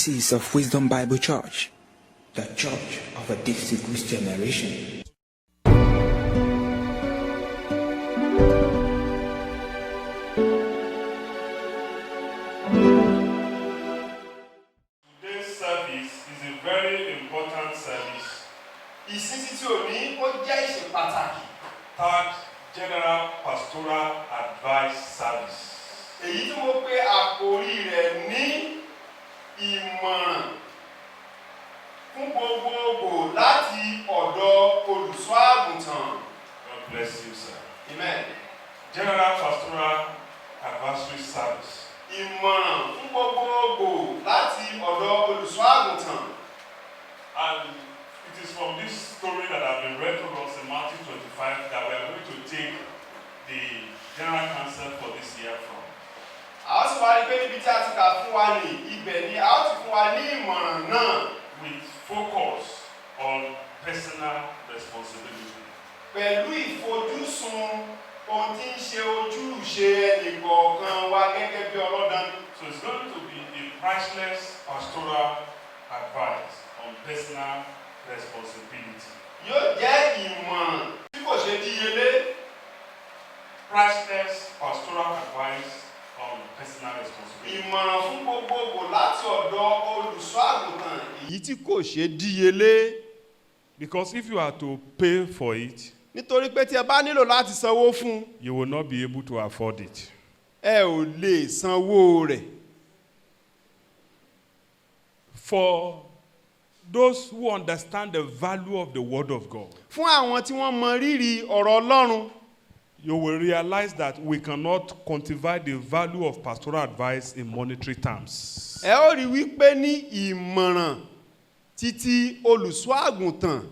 This of Wisdom Bible Church, the church of a distinguished generation. Today's service is a very important service. Third General Pastoral Advice Service. Èyí tí mo pè àkòrí rẹ̀ ní ìmọ̀ràn fún gbogbogbò láti ọ̀dọ̀ olùṣọ́ àgùntàn. God bless you, sir. Amen. General Pastoral Advisory Service. Ìmọ̀ràn fún gbogbogbò láti ọ̀dọ̀ olùṣọ́ àgùntàn. And it is from this story that I've been read to us in Matthew 25 that we are going to take the General Council for this year from. A ó sì wá rí pé níbi tí a ti kà fún wa ní ibẹ̀ ni a ó ti fún wa ní ìmọ̀ràn náà. With focus on personal responsibility. Pẹ̀lú ìfojúsùn ohun tí ń ṣe ojúṣe ẹnìkọ̀ọ̀kan wa gẹ́gẹ́ bí ọlọ́dàn. So it's going to be a priceless pastoral advice on personal responsibility. Yóò jẹ́ ìmọ̀ràn tí kò ṣe díyelé. Priceless pastoral advice on personal responsibility. Ìmọ̀ràn fún gbogbogbò láti ọ̀dọ̀ olùṣọ́ àgùntàn. Èyí tí kò ṣe díyelé. Because if you are to pay for it, Nítorí pé tí ẹ bá nílò láti sanwó fún, you will not be able to afford it. ẹ ò lè sanwó rẹ̀. For those who understand the value of the Word of God, Fún àwọn tí wọ́n mọ rírì ọ̀rọ̀ Ọlọ́run, you will realize that we cannot quantify the value of pastoral advice in monetary terms. ẹ ó rí wípé ní ìmọ̀ràn títí olùṣọ́ àgùntàn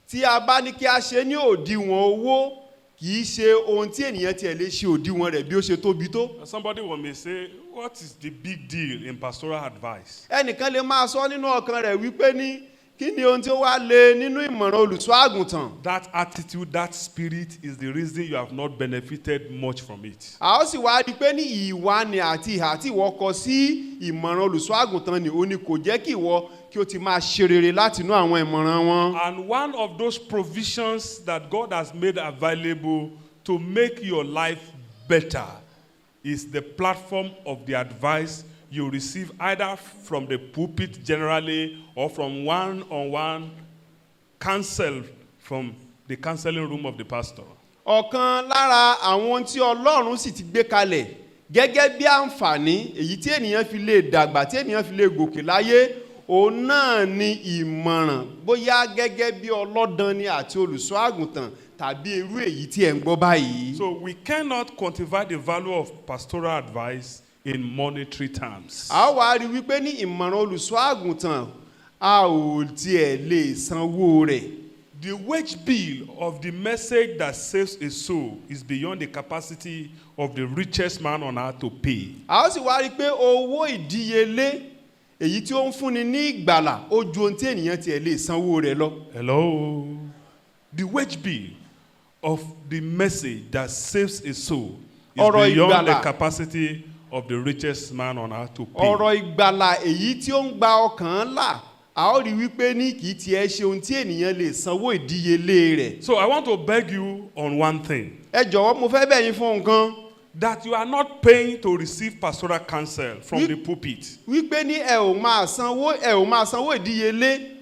tí a bá ní kí a ṣe ní òdiwọ̀n owó kì í ṣe ohun tí ènìyàn tiẹ̀ lè ṣe òdiwọ̀n rẹ̀ bí ó ṣe tóbi tó. Somebody may say, what is the big deal in pastoral advice? Ẹnìkan lè máa sọ nínú ọkàn rẹ̀ wípé ní kí ni ohun tí ó wá lé nínú ìmọ̀ràn olùṣọ́ àgùntàn. That attitude, that spirit is the reason you have not benefited much from it. A ó sì wá rí i pé ní ìwà ni àti ìhà tí ìwọ kọ sí ìmọ̀ràn olùṣọ́ àgùntàn ni ó ní kò jẹ́ kí ìwọ kí o ti máa ṣe rere láti inú àwọn ìmọ̀ràn wọn. And one of those provisions that God has made available to make your life better is the platform of the advice you receive either from the pulpit generally or from one-on-one counsel from the counseling room of the pastor. Ọ̀kan lára àwọn tí Ọlọ́run sì ti gbé kalẹ̀ gẹ́gẹ́ bí àǹfààní èyí tí ènìyàn fi lè dàgbà tí ènìyàn fi lè gòkè láyé òun náà ni ìmọ̀ràn bóyá gẹ́gẹ́ bí ọlọ́dàn ni àti olùṣọ́ àgùntàn tàbí irú èyí tí ẹ̀ ń gbọ́ báyìí. So we cannot quantify the value of pastoral advice in monetary terms. A wá rí wípé ní ìmọ̀ràn olùṣọ́ àgùntàn a ò tiẹ̀ lè sanwó rẹ̀. The wage bill of the message that saves a soul is beyond the capacity of the richest man on earth to pay. A ó sì wá rí pé owó ìdíyelé èyí tí ó ń fúnni ní ìgbàlà ó ju ohun tí ènìyàn tiẹ̀ lè sanwó rẹ̀ lọ. Hello? The wage bill of the message that saves a soul is beyond the capacity of the richest man on earth to pay. Ọ̀rọ̀ ìgbàlà èyí tí ó ń gba ọkàn là a ó rí wípé ní kì í tiẹ̀ ṣe ohun tí ènìyàn lè sanwó ìdíyelé rẹ̀. So I want to beg you on one thing. Ẹ jọ̀wọ́ mo fẹ́ bẹ̀ yín fún nǹkan. That you are not paying to receive pastoral counsel from the pulpit. Wípé ní ẹ ò máa sanwó ìdíyelé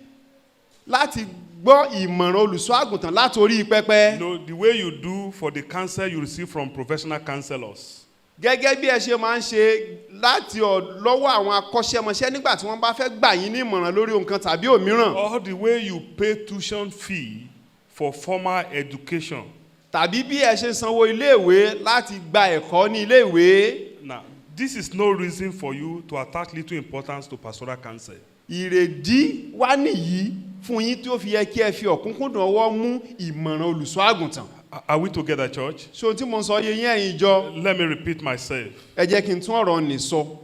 láti gbọ́ ìmọ̀ràn olùṣọ́ àgùntàn láti orí pẹpẹ. No, the way you do for the counsel you receive from professional counselors. Gẹ́gẹ́ bí ẹ ṣe máa ń ṣe láti lọ́wọ́ àwọn akọ́ṣẹ́mọṣẹ́ nígbà tí wọ́n bá fẹ́ gbà yín ní ìmọ̀ràn lórí nǹkan tàbí òmíràn. Or the way you pay tuition fee for formal education. Tàbí bí ẹ ṣe sanwó iléèwé láti gba ẹ̀kọ́ ní iléèwé. Now, this is no reason for you to attach little importance to pastoral counsel. Ìrèdí wá nìyí fún yín tí ó fi yẹ kí ẹ fi ọ̀kúnkúndùn ọwọ́ mú ìmọ̀ràn olùṣọ́ àgùntàn. Are we together, church? Ṣé ohun tí mo sọ yé yín ẹ̀yin ìjọ? Let me repeat myself. Ẹ jẹ́ kí n tún ọ̀rọ̀ nì sọ.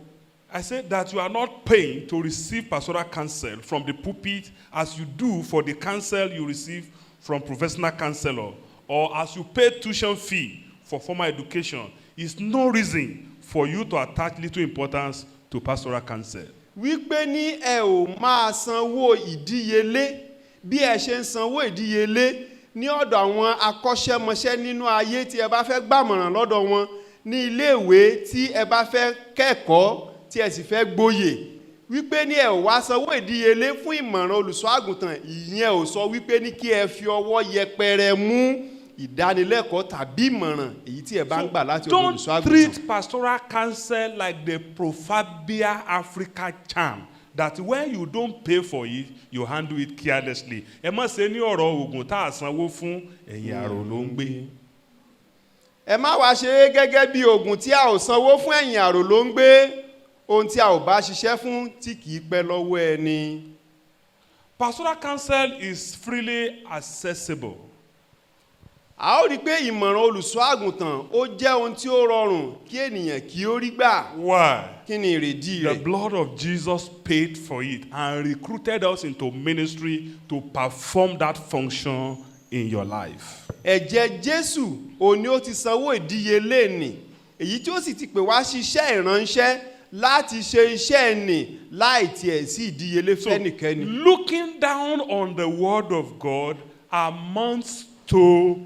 I said that you are not paying to receive pastoral counsel from the pulpit as you do for the counsel you receive from professional counselor, or as you pay tuition fee for formal education. Is no reason for you to attach little importance to pastoral counsel. wípé ní ẹ ò máa sanwó ìdíyelé bí ẹ ṣe ń sanwó ìdíyelé ní ọ̀dọ̀ àwọn akọ́ṣẹ́mọṣẹ́ nínú ayé tí ẹ bá fẹ́ gbàmọ̀ràn lọ́dọ̀ wọn, ní iléèwé tí ẹ bá fẹ́ kẹ́kọ̀ọ́ tí ẹ sì fẹ́ gboyè, wípé ní ẹ ò wá sanwó ìdíyelé fún ìmọ̀ràn olùṣọ́ àgùntàn. Ìyẹn ò sọ wípé ní kí ẹ fi ọwọ́ yẹpẹrẹ mú ìdánilẹ́kọ̀ọ́ tàbí ìmọ̀ràn èyí tí ẹ bá ń gbà láti ọ̀dọ̀ olùṣọ́ Don't àgùntàn. treat pastoral counsel like the proverbial Africa charm that when you don't pay for it, you handle it carelessly. Ẹ má ṣe ní ọ̀rọ̀ oògùn tá a sanwó fún ẹ̀yìn àrò ló ń gbé. Ẹ má wá ṣe é gẹ́gẹ́ bí oògùn tí a ò sanwó fún ẹ̀yìn àrò ló ń gbé, ohun tí a ò bá ṣiṣẹ́ fún tí kì í pẹ́ lọ́wọ́ ẹni. Pastoral counsel is freely accessible. A ó rí i pé ìmọ̀ràn olùṣọ́ àgùntàn ó jẹ́ ohun tí ó rọrùn kí ènìyàn kí ó rí gbà. Why? Kí ni ìrèdí The rẹ̀? blood of Jesus paid for it and recruited us into ministry to perform that function in your life. Ẹ̀jẹ̀ Jésù òun ni ó ti sanwó ìdíyelé nì, èyí tí ó sì ti pè wá ṣiṣẹ́ ìránṣẹ́ láti ṣe iṣẹ́ nì láì tiẹ̀ sí ìdíyelé fẹ́nìkẹ́ni. Looking down on the word of God amounts to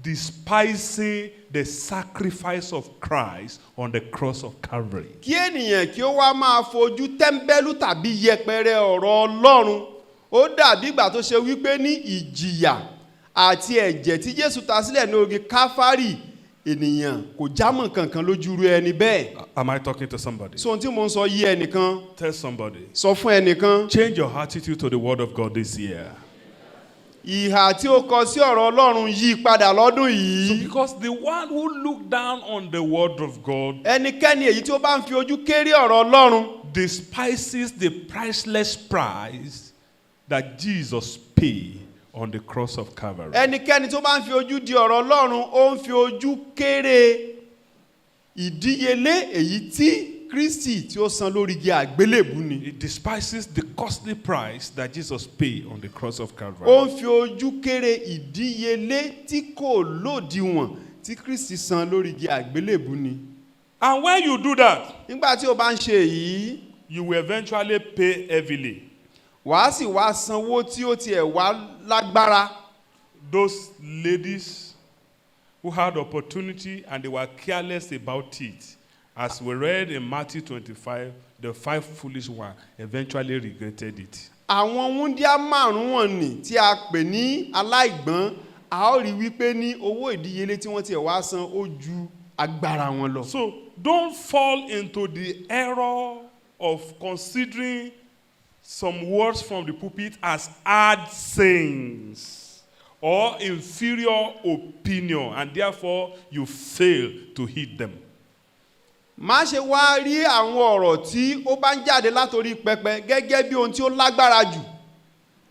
despising the sacrifice of Christ on the cross of Calvary. Kí ènìyàn kí ó wá máa fojú tẹ́ḿbẹ́lú tàbí yẹpẹrẹ ọ̀rọ̀ Ọlọ́run, ó dàbí ìgbà tó ṣe wípé ní ìjìyà àti ẹ̀jẹ̀ tí Jésù ta sílẹ̀ ní orí Káfárì, ènìyàn kò jámọ́ kankan lójú irú ẹni bẹ́ẹ̀. Am I talking to somebody? So ohun tí mo ń sọ yí ẹnìkan, Tell somebody. sọ fún ẹnìkan. Change your attitude to the word of God this year. Ìhà tí ó kọ sí ọ̀rọ̀ Ọlọ́run yí padà lọ́dún yìí. Because the one who look down on the word of God Ẹnikẹ́ni èyí tí ó bá ń fi ojú kéré ọ̀rọ̀ Ọlọ́run despises the priceless price that Jesus paid on the cross of Calvary. ẹnikẹ́ni tó bá ń fi ojú di ọ̀rọ̀ Ọlọ́run ó ń fi ojú kéré ìdíyelé èyí tí Kristi tí ó san lórí igi àgbélébù ni. It despises the costly price that Jesus paid on the cross of Calvary. Ó ń fi ojú kéré ìdíyelé tí kò lòdìwọ̀n tí Kristi san lórí igi àgbélébù ni. And when you do that, Nígbà tí o bá ń ṣe èyí, you will eventually pay heavily. wàá sì wá sanwó tí ó tiẹ̀ wá lágbára. Those ladies who had opportunity and they were careless about it, as we read in Matthew 25, the 5 foolish ones eventually regretted it. Àwọn wúndíá márùn-ún wọ̀nnì tí a pè ní aláìgbọ́n, a ó rí wípé ní owó ìdíyelé tí wọ́n tiẹ̀ wá san ó ju agbára wọn lọ. So don't fall into the error of considering some words from the pulpit as hard sayings or inferior opinion, and therefore you fail to heed them. Má ṣe wá rí àwọn ọ̀rọ̀ tí ó bá ń jáde látorí pẹpẹ gẹ́gẹ́ bí ohun tí ó lágbára jù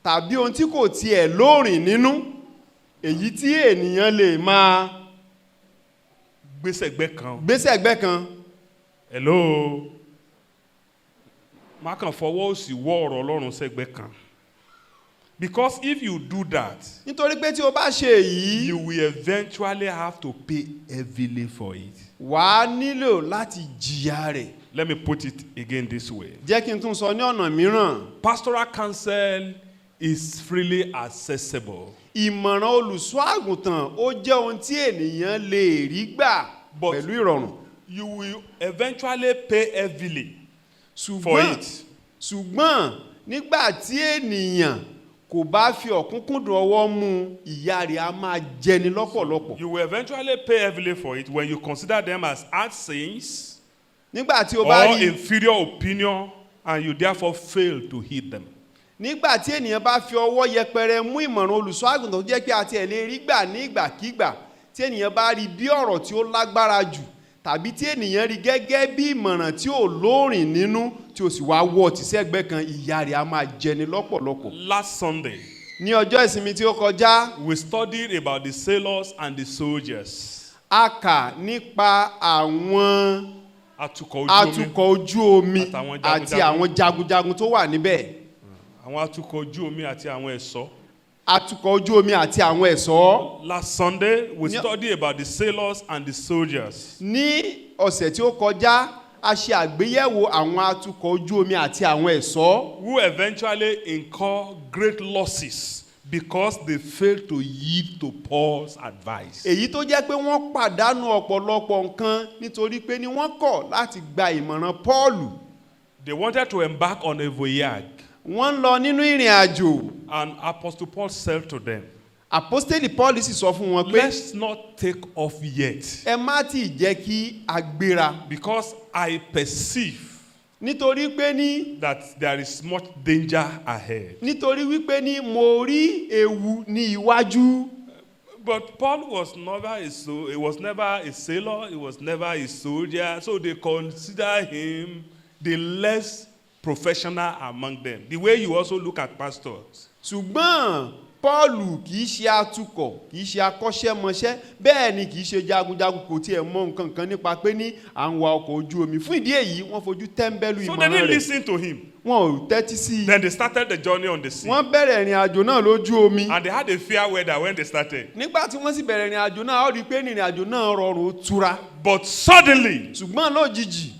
tàbí ohun tí kò tiẹ̀ lóòrìn nínú, èyí tí ènìyàn lè máa Gbésẹ̀gbẹ́ kan. gbésẹ̀gbẹ́ kan. Hello. Má kàn fọwọ́ òsì wọ́ ọ̀rọ̀ Ọlọ́run sẹ́gbẹ́ kan. Because if you do that, Nítorí pé tí o bá ṣe èyí, you will eventually have to pay heavily for it. wàá nílò láti jìyà rẹ̀. Let me put it again this way. Jẹ́ kí n tún sọ ní ọ̀nà mìíràn. Pastoral counsel is freely accessible. Ìmọ̀ràn olùṣọ́ àgùntàn ó jẹ́ ohun tí ènìyàn lè rí gbà But- pẹ̀lú ìrọ̀rùn. You will eventually pay heavily for Ṣùgbọ́n it. ṣùgbọ́n nígbà tí ènìyàn kò bá fi ọ̀kúnkúndùn ọwọ́ mú, ìyà rẹ̀ á máa jẹni lọ́pọ̀lọpọ̀. You will eventually pay heavily for it when you consider them as hard sayings Nígbà tí o bá or rí inferior opinion and you therefore fail to heed them. nígbà tí ènìyàn bá fi ọwọ́ yẹpẹrẹ mú ìmọ̀ràn olùṣọ́ àgùntàn tó jẹ́ pé a tiẹ̀ lè rí gbà ní ìgbàkígbà, tí ènìyàn bá rí bí ọ̀rọ̀ tí ó lágbára jù tàbí tí ènìyàn rí gẹ́gẹ́ bí ìmọ̀ràn tí ò lóòrìn nínú tí ó sì wá wọ́ ti sẹ́gbẹ́ kan, ìyà rẹ̀ á máa jẹni lọ́pọ̀lọpọ̀. Last Sunday, Ní ọjọ́ ìsinmi tí ó kọjá, we studied about the sailors and the soldiers. a kà nípa àwọn Atukọ̀ ojú omi. atukọ̀ ojú omi Àtàwọn àti jagunjagun. àwọn jagunjagun tó wà níbẹ̀. Àwọn atukọ̀ ojú omi àti àwọn ẹ̀ṣọ́. Atukọ̀ ojú omi àti àwọn ẹ̀ṣọ́. Last Sunday, we Ní- studied about the sailors and the soldiers. Ní ọ̀sẹ̀ tí ó kọjá, a ṣe àgbéyẹ̀wò àwọn atukọ̀ ojú omi àti àwọn ẹ̀ṣọ́ who eventually incur great losses because they failed to heed to Paul's advice. èyí tó jẹ́ pé wọ́n pàdánù ọ̀pọ̀lọpọ̀ nǹkan nítorí pé ni wọ́n kọ̀ láti gba ìmọ̀ràn Pọ́ọ̀lù. They wanted to embark on a voyage, wọ́n ń lọ nínú ìrìn àjò. and Apostle Paul said to them, Àpọ́stélì Pọ́ọ̀lù sì sọ fún wọn pé let's not take off yet, ẹ má tí ì jẹ́ kí a gbéra because I perceive nítorí pé ní that there is much danger ahead. nítorí wípé ní mo rí ewu ní iwájú. But Paul was never he was never a sailor, he was never a soldier, so they consider him the less professional among them. The way you also look at pastors. ṣùgbọ́n Pọ́ọ̀lù kìí ṣe atukọ̀ kìí ṣe akọ́ṣẹ́mọṣẹ́ bẹ́ẹ̀ ni kìí ṣe jagunjagun kò tiẹ̀ mọ nǹkan kan nípa pé ní à ń wa ọkọ̀ ojú omi. fún ìdí èyí wọ́n fojú tẹ́ḿbẹ́lú So they ìmọ̀ràn didn't rẹ̀. listen to him. wọn ò tẹ́tí sí i. Then they started the journey on the sea. wọ́n bẹ̀rẹ̀ ìrìn àjò náà lójú omi. And they had a fair weather when they started. nígbà tí wọ́n sì bẹ̀rẹ̀ ìrìn àjò náà ó rí i pé ìrìn àjò náà rọrùn ó tura. But suddenly, ṣùgbọ́n lójijì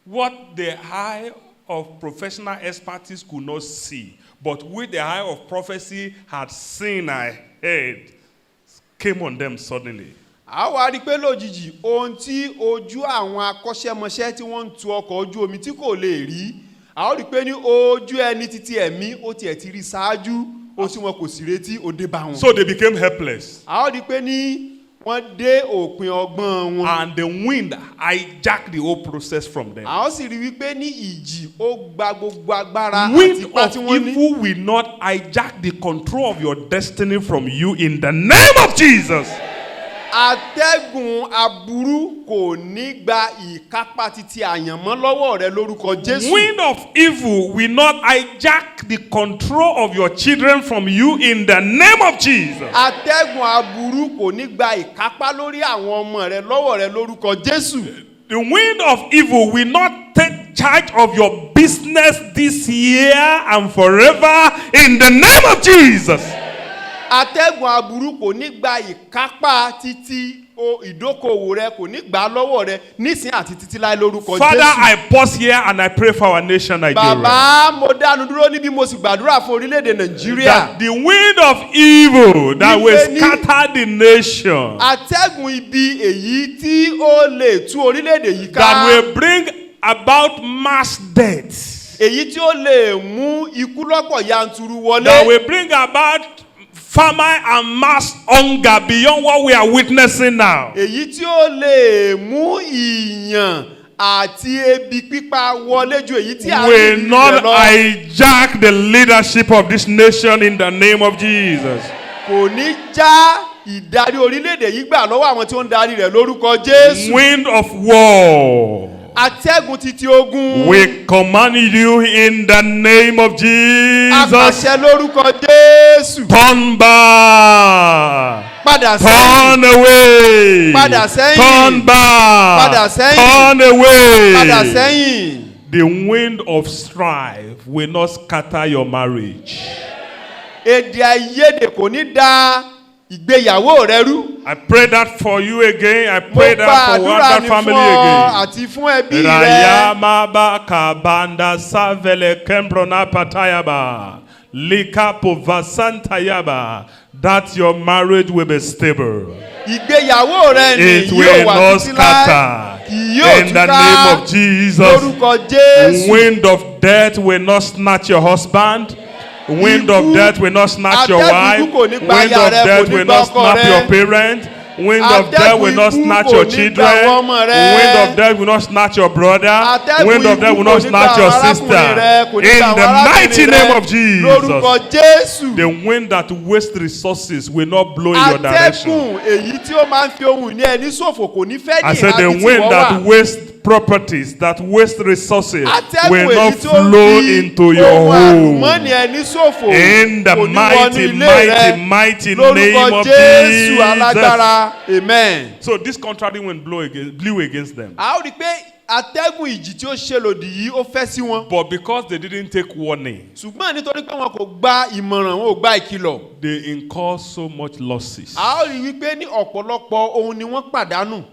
what the eye of professional expertise could not see, but with the eye of prophecy had seen ahead, came on them suddenly. a wá rí i pé lójijì ohun tí ojú àwọn akọ́ṣẹ́mọṣẹ́ tí wọ́n ń tu ọkọ̀ ojú omi tí kò lè rí a ó rí i pé ní ojú ẹni títí ẹ̀mí ó tiẹ̀ ti rí ṣáájú ó tí wọn kò sì retí ó dé bá wọn. So they became helpless. a ó rí i pé ní wọ́n dé òpin ọgbọ́n wọn. And the wind hijacked the whole process from them. a ó sì rí i wípé ní ìjì ó gba gbogbo agbára àti Wind ipá of tí wọ́n ní. evil will not hijack the control of your destiny from you in the name of Jesus. atẹ́gùn aburú kò ní gba ìkápá títí àyànmọ́ lọ́wọ́ rẹ lórúkọ Jésù. Wind of evil will not hijack the control of your children from you in the name of Jesus. atẹ́gùn aburú kò ní gba ìkápá lórí àwọn ọmọ rẹ lọ́wọ́ rẹ lórúkọ Jésù. The wind of evil will not take charge of your business this year and forever in the name of Jesus. atẹ́gùn aburú kò ní gba ìkápá títí ìdókòwò rẹ kò ní gbà lọ́wọ́ rẹ nísìn àti títí láì lórúkọ Father, Jésù. I pause here and I pray for our nation, Nigeria. bàbá mo dánu dúró níbi mo sì gbàdúrà fún orílẹ̀-èdè Nàìjíríà. That the wind of evil that will Wípé ní- scatter the nation, atẹ́gùn ibi èyí tí ó lè tú orílẹ̀-èdè yìí ká. that will bring about mass death, èyí tí ó lè mú ikú lọ́pọ̀ yanturu wọlé. that will bring about famine and mass hunger beyond what we are witnessing now. èyí tí ó lè mú ìyàn àti ebi pípa wọlé ju èyí tí a rí Will nínú not rẹ̀ lọ. hijack the leadership of this nation in the name of Jesus. kò ní já ìdarí orílẹ̀-èdè yìí gbà lọ́wọ́ àwọn tí ó ń darí rẹ̀ lórúkọ Jésù. Wind of war, atẹ́gùn títí ogun. we command you in the name of Jesus. apàṣẹ lórúkọ Jésù. Turn back. padà sẹ́yìn. Turn away. Padà sẹ́yìn. Turn back. Padà sẹ́yìn. Turn away. padà sẹ́yìn. The wind of strife will not scatter your marriage. èdè àìyedè kò ní da ìgbéyàwó rẹ rú. I pray that for you again. I mo pray that for gbàdúrà that ní family fún ọ again. àti fún ẹbí rẹ. Rayama baka banda savele kembrona patayaba. Lika povasantayaba. That your marriage will be stable. ìgbéyàwó rẹ ni It yóò will wà not títí láé. scatter. kì yóò In the túká name of Jesus. lórúkọ Jésù. Wind of death will not snatch your husband. Wind of Ikú, death will not snatch your atẹ́gùn wife. kò ní gba Wind aya of rẹ, death kò ní will gba not ọkọ snap rẹ. your parents. Wind of death will not Atẹ́gùn snatch ikú your kò ní children. gba àwọn ọmọ rẹ. Wind of death will not snatch your brother. Atẹ́gùn Wind of death ikú will kò not ní snatch gba your àwọn sister. arákùnrin rẹ, kò ní In gba the àwọn mighty arábìnrin name rẹ. of Jesus. lórúkọ Jésù. The wind that wastes resources will not blow in your direction. atẹ́gùn èyí tí ó máa ń fi ohun ìní ẹni ṣòfò kò ní fẹ́ I ní said the ìhà tí wind wọ́n that wà. wastes properties, that waste resources atẹ́gùn will not èyí tí ó flow fi into your ohun home. àlùmọ́ọ́nì ẹni ṣòfò In the kò ní wọnú mighty, ilé mighty, rẹ. mighty lórúkọ name of Jésù Jesus. alágbára amen. So this contrary wind blew against them. a ó rí i pé atẹ́gùn ìjì tí ó ṣe lòdì yìí ó fẹ́ sí wọn. But because they didn't take warning, ṣùgbọ́n nítorí pé wọn kò gba ìmọ̀ràn wọn ò gba ìkìlọ̀. they incurred so much losses. a ó rí i wípé ní ọ̀pọ̀lọpọ̀ ohun ni wọ́n pàdánù.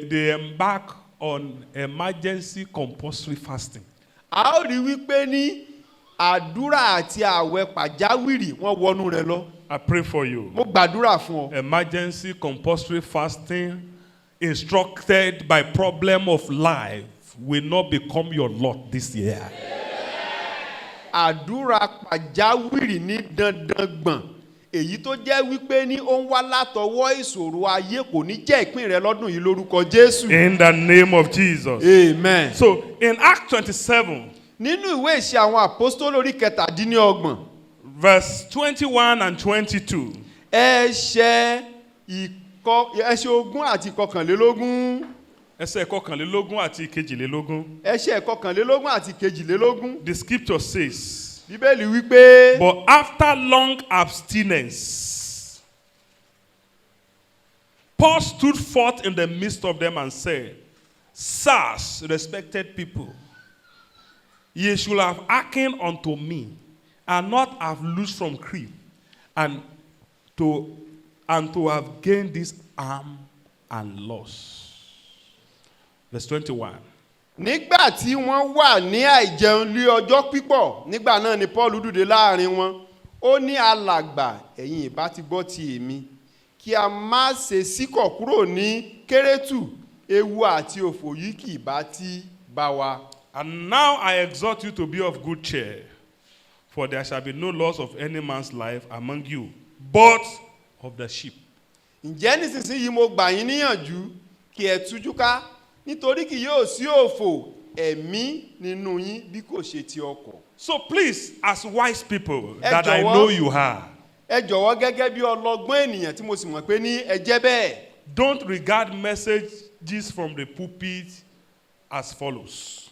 they embark on emergency compulsory fasting. a ó rí wípé ní àdúrà àti àwẹ̀ pàjáwìrì wọ́n wọnú rẹ̀ lọ. I pray for you. mo gbàdúrà fún ọ. Emergency compulsory fasting instructed by problem of life will not become your lot this year. àdúrà pàjáwìrì ní dandan gbọ̀n èyí tó jẹ́ wípé ní ó ń wá látọwọ́ ìṣòro ayé kò ní jẹ́ ìpín rẹ lọ́dún yìí lórúkọ Jésù. In the name of Jesus. Amen. So in Acts 27, nínú ìwé ìṣe àwọn àpọ́stólì orí kẹtàdínlọ́gbọ̀n verse 21 and 22. ẹsẹ̀ ogún àti ìkọkànlélógún. Ẹsẹ̀ kọkànlélógún àti kejìlélógún. ẹsẹ̀ kọkànlélógún àti kejìlélógún. The scripture says, bíbélì wípé. but after long abstinence, Paul stood forth in the midst of them and said, Sirs, respected people, ye should have hearkened unto me, and not have loosed from Crete, and to have gained this arm and loss. Verse 21. nígbà tí wọ́n wà ní àìjẹun lé ọjọ́ pípọ̀ nígbà náà ni Paul dìde láàrin wọn ó ní alàgbà ẹ̀yin ìbá ti gbọ́ ti èmi kí a má ṣe síkọ̀ kúrò ní Kérétù ewu àti òfò yìí kì í bá ti bá wa. And now I exhort you to be of good cheer, for there shall be no loss of any man's life among you, but of the sheep. ǹjẹ́ nísinsìnyí mo gbà yín níyànjú kí ẹ tújú ká nítorí kì yóò sí òfò ẹ̀mí nínú yín bí kò ṣe ti ọkọ̀. So please, as wise people Ẹ that I jọ̀wọ́. know you are, ẹ jọ̀wọ́ gẹ́gẹ́ bí ọlọ́gbọ́n ènìyàn tí mo sì mọ̀ pé ní ẹ jẹ́ bẹ́ẹ̀. don't regard messages from the pulpit as follows.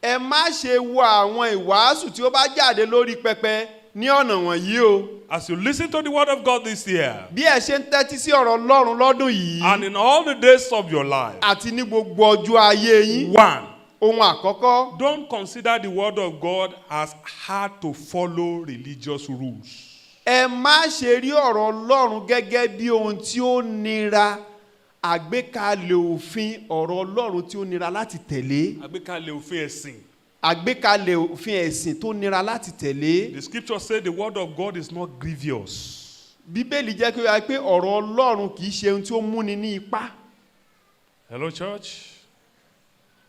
ẹ má ṣe wo àwọn ìwàásù tí ó bá jáde lórí pẹpẹ ní ọ̀nà wọ̀nyí o. As you listen to the word of God this year, bí ẹ ṣe ń tẹ́tí sí ọ̀rọ̀ Ọlọ́run lọ́dún yìí and in all the days of your life, àti ní gbogbo ọjọ́ ayé yín. one, ohun àkọ́kọ́ don't consider the word of God as hard to follow religious rules. ẹ má ṣe rí ọ̀rọ̀ Ọlọ́run gẹ́gẹ́ bí ohun tí ó nira àgbékalẹ̀ òfin ọ̀rọ̀ Ọlọ́run tí ó nira láti tẹ̀lé. Àgbékalẹ̀ òfin ẹ̀sìn. àgbékalẹ̀ òfin ẹ̀sìn tó nira láti tẹ̀lé. The scripture says the word of God is not grievous. Bíbélì jẹ́ kí ó yà pé ọ̀rọ̀ Ọlọ́run kì í ṣe ohun tí ó múni ní ipá. Hello, church?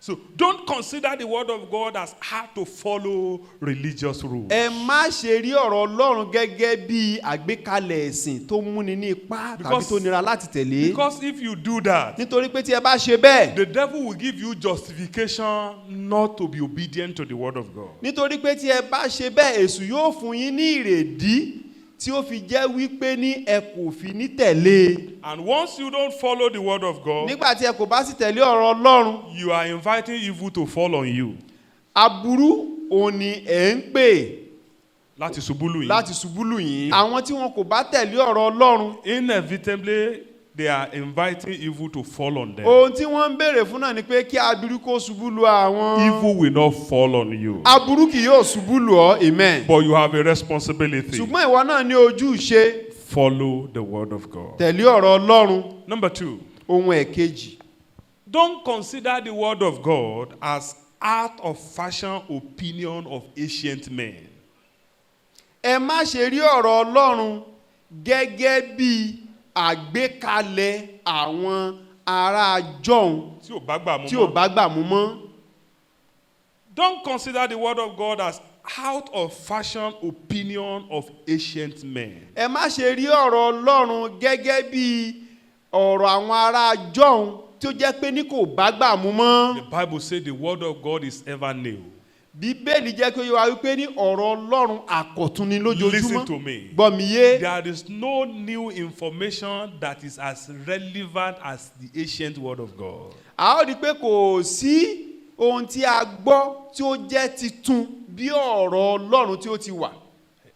So don't consider the word of God as hard to follow religious rules. ẹ má ṣe rí ọ̀rọ̀ Ọlọ́run gẹ́gẹ́ bí àgbékalẹ̀ ẹ̀sìn tó múni ní ipá tàbí Because- tó nira láti tẹ̀lé. Because if you do that, nítorí pé tí ẹ bá ṣe bẹ́ẹ̀. the devil will give you justification not to be obedient to the word of God. nítorí pé tí ẹ bá ṣe bẹ́ẹ̀ èṣù yóò fún yín ní ìrèdí tí ó fi jẹ́ wípé ní ẹ kò fi ní tẹ̀lé. And once you don't follow the word of God, nígbà tí ẹ kò bá sì tẹ̀lé ọ̀rọ̀ Ọlọ́run you are inviting evil to fall on you. aburú òun ni ẹ̀ ń pè Láti ṣubú lù yín. láti ṣubú lù yín. àwọn tí wọn kò bá tẹ̀lé ọ̀rọ̀ Ọlọ́run Inevitably, they are inviting evil to fall on them. ohun tí wọ́n ń béèrè fún náà ni pé kí aburú kó ṣubú lu àwọn. Evil will not fall on you. aburú kì yóò ṣubú lù ọ́ amen. But you have a responsibility. ṣùgbọ́n ìwọ náà ní ojúṣe Follow the word of God. tẹ̀lé ọ̀rọ̀ Ọlọ́run. Number 2, ohun ẹ̀kejì don't consider the word of God as out of fashion opinion of ancient men. ẹ má ṣe rí ọ̀rọ̀ Ọlọ́run gẹ́gẹ́ bí àgbékalẹ̀ àwọn ará jọ̀hún Tí ò bá gbà mú tí ò mọ́. bá gbà mú mọ́. Don't consider the word of God as out of fashion opinion of ancient men. ẹ má ṣe rí ọ̀rọ̀ Ọlọ́run gẹ́gẹ́ bí ọ̀rọ̀ àwọn ará jọ̀hún tí ó jẹ́ pé ní kò bá gbà mú mọ́. The Bible says the word of God is ever new. Bíbélì jẹ́ kí ó yé wa wípé ní ọ̀rọ̀ Ọlọ́run àkọ̀tun ni lójoojúmọ́. Listen to me. gbọ́ mi yé. There is no new information that is as relevant as the ancient word of God. a ó rí i pé kò sí ohun tí a gbọ́ tí ó jẹ́ titun bí ọ̀rọ̀ Ọlọ́run tí ó ti wà.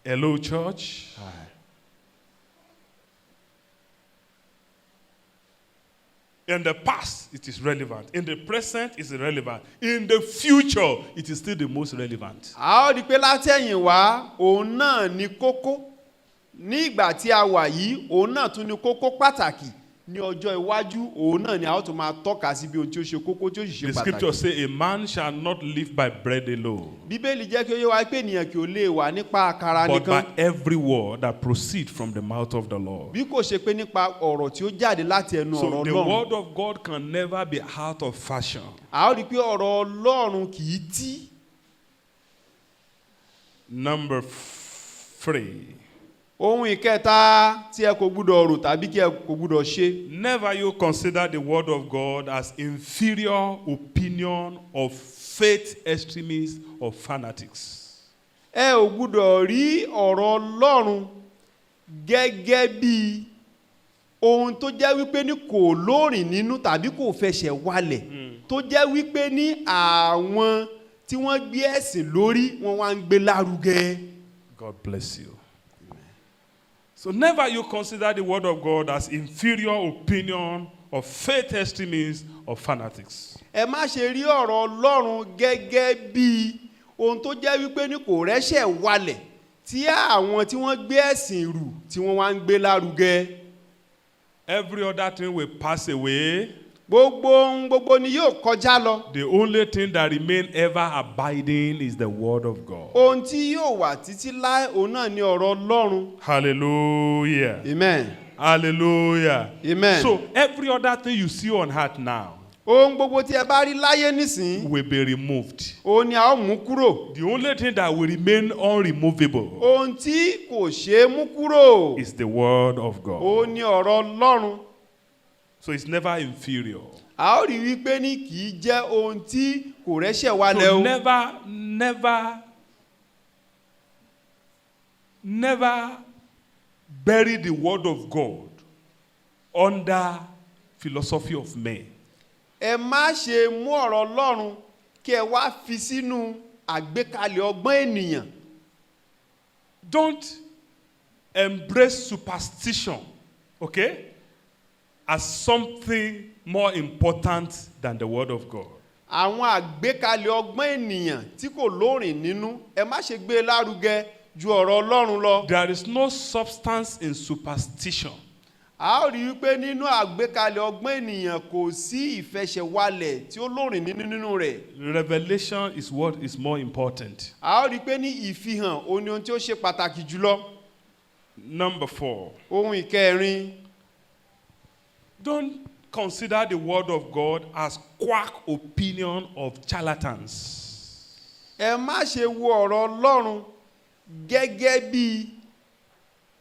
Hello, church. In the past, it is relevant. In the present, it's irrelevant. In the future, it is still the most relevant. a ó rí i pé látẹ̀yìnwá òun náà ni kókó ní ìgbà tí a wà yìí òun náà tún ni kókó pàtàkì ní ọjọ́ iwájú òun náà ni a ó tún máa tọ́ka sí bí ohun tí ó ṣe kókó tí ó sì ṣe The scripture pàtàkì. says a man shall not live by bread alone, Bíbélì jẹ́ kí ó yé wa pé ènìyàn kì ó lè wà nípa àkàrà but by nìkan every word that proceeds from the mouth of the Lord. bí kò ṣe pé nípa ọ̀rọ̀ tí ó jáde láti ẹnu So ọ̀rọ̀ the Ọlọ́run. word of God can never be out of fashion. A ó rí i pé ọ̀rọ̀ Ọlọ́run kì í tí. Number 3. Ohun ìkẹta tí ẹ kò gbúdọ̀ rò tàbí kí ẹ kò gbúdọ̀ ṣe. Never you consider the word of God as inferior opinion of faith extremists or fanatics. Ẹ ò gbúdọ̀ rí ọ̀rọ̀ Ọlọ́run gẹ́gẹ́ bí ohun tó jẹ́ wípé ní kò lóòrìn nínú tàbí kò fẹsẹ̀ walẹ̀ tó jẹ́ wípé ní àwọn tí wọ́n gbé ẹ̀sìn lórí wọn wá ń gbé lárugẹ. God bless you. So never you consider the word of God as inferior opinion of faith extremists or fanatics. Ẹ má ṣe rí ọ̀rọ̀ Ọlọ́run gẹ́gẹ́ bí ohun tó jẹ́ wípé ní kò rẹ́sẹ̀ walẹ̀ tí àwọn tí wọ́n gbé ẹ̀sìn rù tí wọ́n wá ń gbé lárugẹ. Every other thing will pass away. Gbogbo ni yóò kọjá lọ. The only thing that remains ever abiding is the word of God. Ohun tí yóò wà títí láé òun náà ni ọ̀rọ̀ Ọlọ́run. Hallelujah. Amen. Hallelujah. Amen. So every other thing you see on earth now Ohun gbogbo tí ẹ bá rí láyé nísìn, will be removed. òun ni a ó mú kúrò. The only thing that will remain unremovable Ohun tí kò ṣeé mú kúrò, is the word of God. òun ni ọ̀rọ̀ Ọlọ́run. So it's never inferior. A ó rí wípé ní kì í jẹ́ ohun tí kò rẹ́sẹ̀ walẹ̀ So o. never bury the word of God under philosophy of men. Ẹ má ṣe mú ọ̀rọ̀ Ọlọ́run kí ẹ wá fi sínú àgbékalẹ̀ ọgbọ́n ènìyàn. Don't embrace superstition, okay, as something more important than the word of God. Àwọn àgbékalẹ̀ ọgbọ́n ènìyàn tí kò lóòrìn nínú, ẹ má ṣe gbé e lárugẹ ju ọ̀rọ̀ Ọlọ́run lọ. There is no substance in superstition. A ó rí wípé nínú àgbékalẹ̀ ọgbọ́n ènìyàn kò sí ìfẹsẹ̀walẹ̀ tí ó lóòrìn nínú rẹ̀. Revelation is what is more important. A ó rí pé ní ìfihàn òun ni ohun tí ó ṣe pàtàkì jùlọ. Number 4. Ohun ìkẹrin, Don't consider the word of God as quack opinion of charlatans. ẹ má ṣe wo ọ̀rọ̀ Ọlọ́run gẹ́gẹ́ bí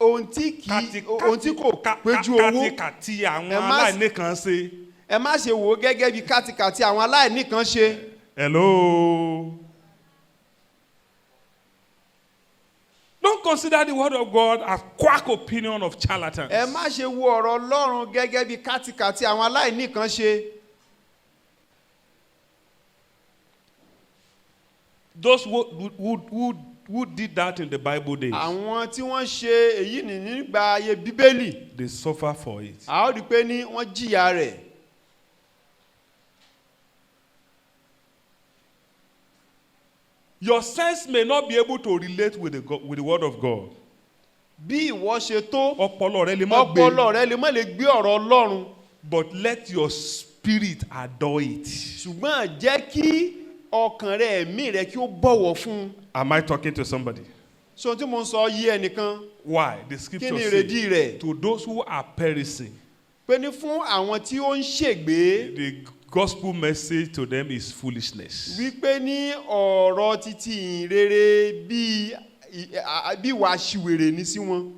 ohun tí kò péjú owó. Kàtìkàtì àwọn Ẹ má- aláìníkan ṣe. Ẹ má ṣe wò ó gẹ́gẹ́ bí kàtìkàtì àwọn aláìníkan ṣe. Hello. Don't consider the word of God as quack opinion of charlatans. Ẹ má ṣe wo ọ̀rọ̀ Ọlọ́run gẹ́gẹ́ bí kàtìkàtì àwọn aláìníkan ṣe. Those who did that in the Bible days, Àwọn tí wọ́n ṣe èyí nígbà ayé Bíbélì, they suffer for it. a ó rí pé ní wọ́n jìyà rẹ̀. Your sense may not be able to relate with the word of God. Bí ìwọ ṣe tó, Ọpọlọ rẹ lè má gbé. ọpọlọ rẹ lè má lè gbé ọ̀rọ̀ Ọlọ́run. But let your spirit adore it. Ṣùgbọ́n jẹ́ kí ọkàn rẹ ẹ̀mí rẹ kí ó bọ̀wọ̀ fún un. Am I talking to somebody? So tí mo ń sọ yí ẹnìkan, Why? The kí scripture ni says, ìrèdí rẹ̀? to those who are perishing, Pé ní fún àwọn tí ó ń ṣègbé, the gospel message to them is foolishness. wípé ní ọ̀rọ̀ títí ìrere bí ìwà aṣiwèrè ní sí wọn.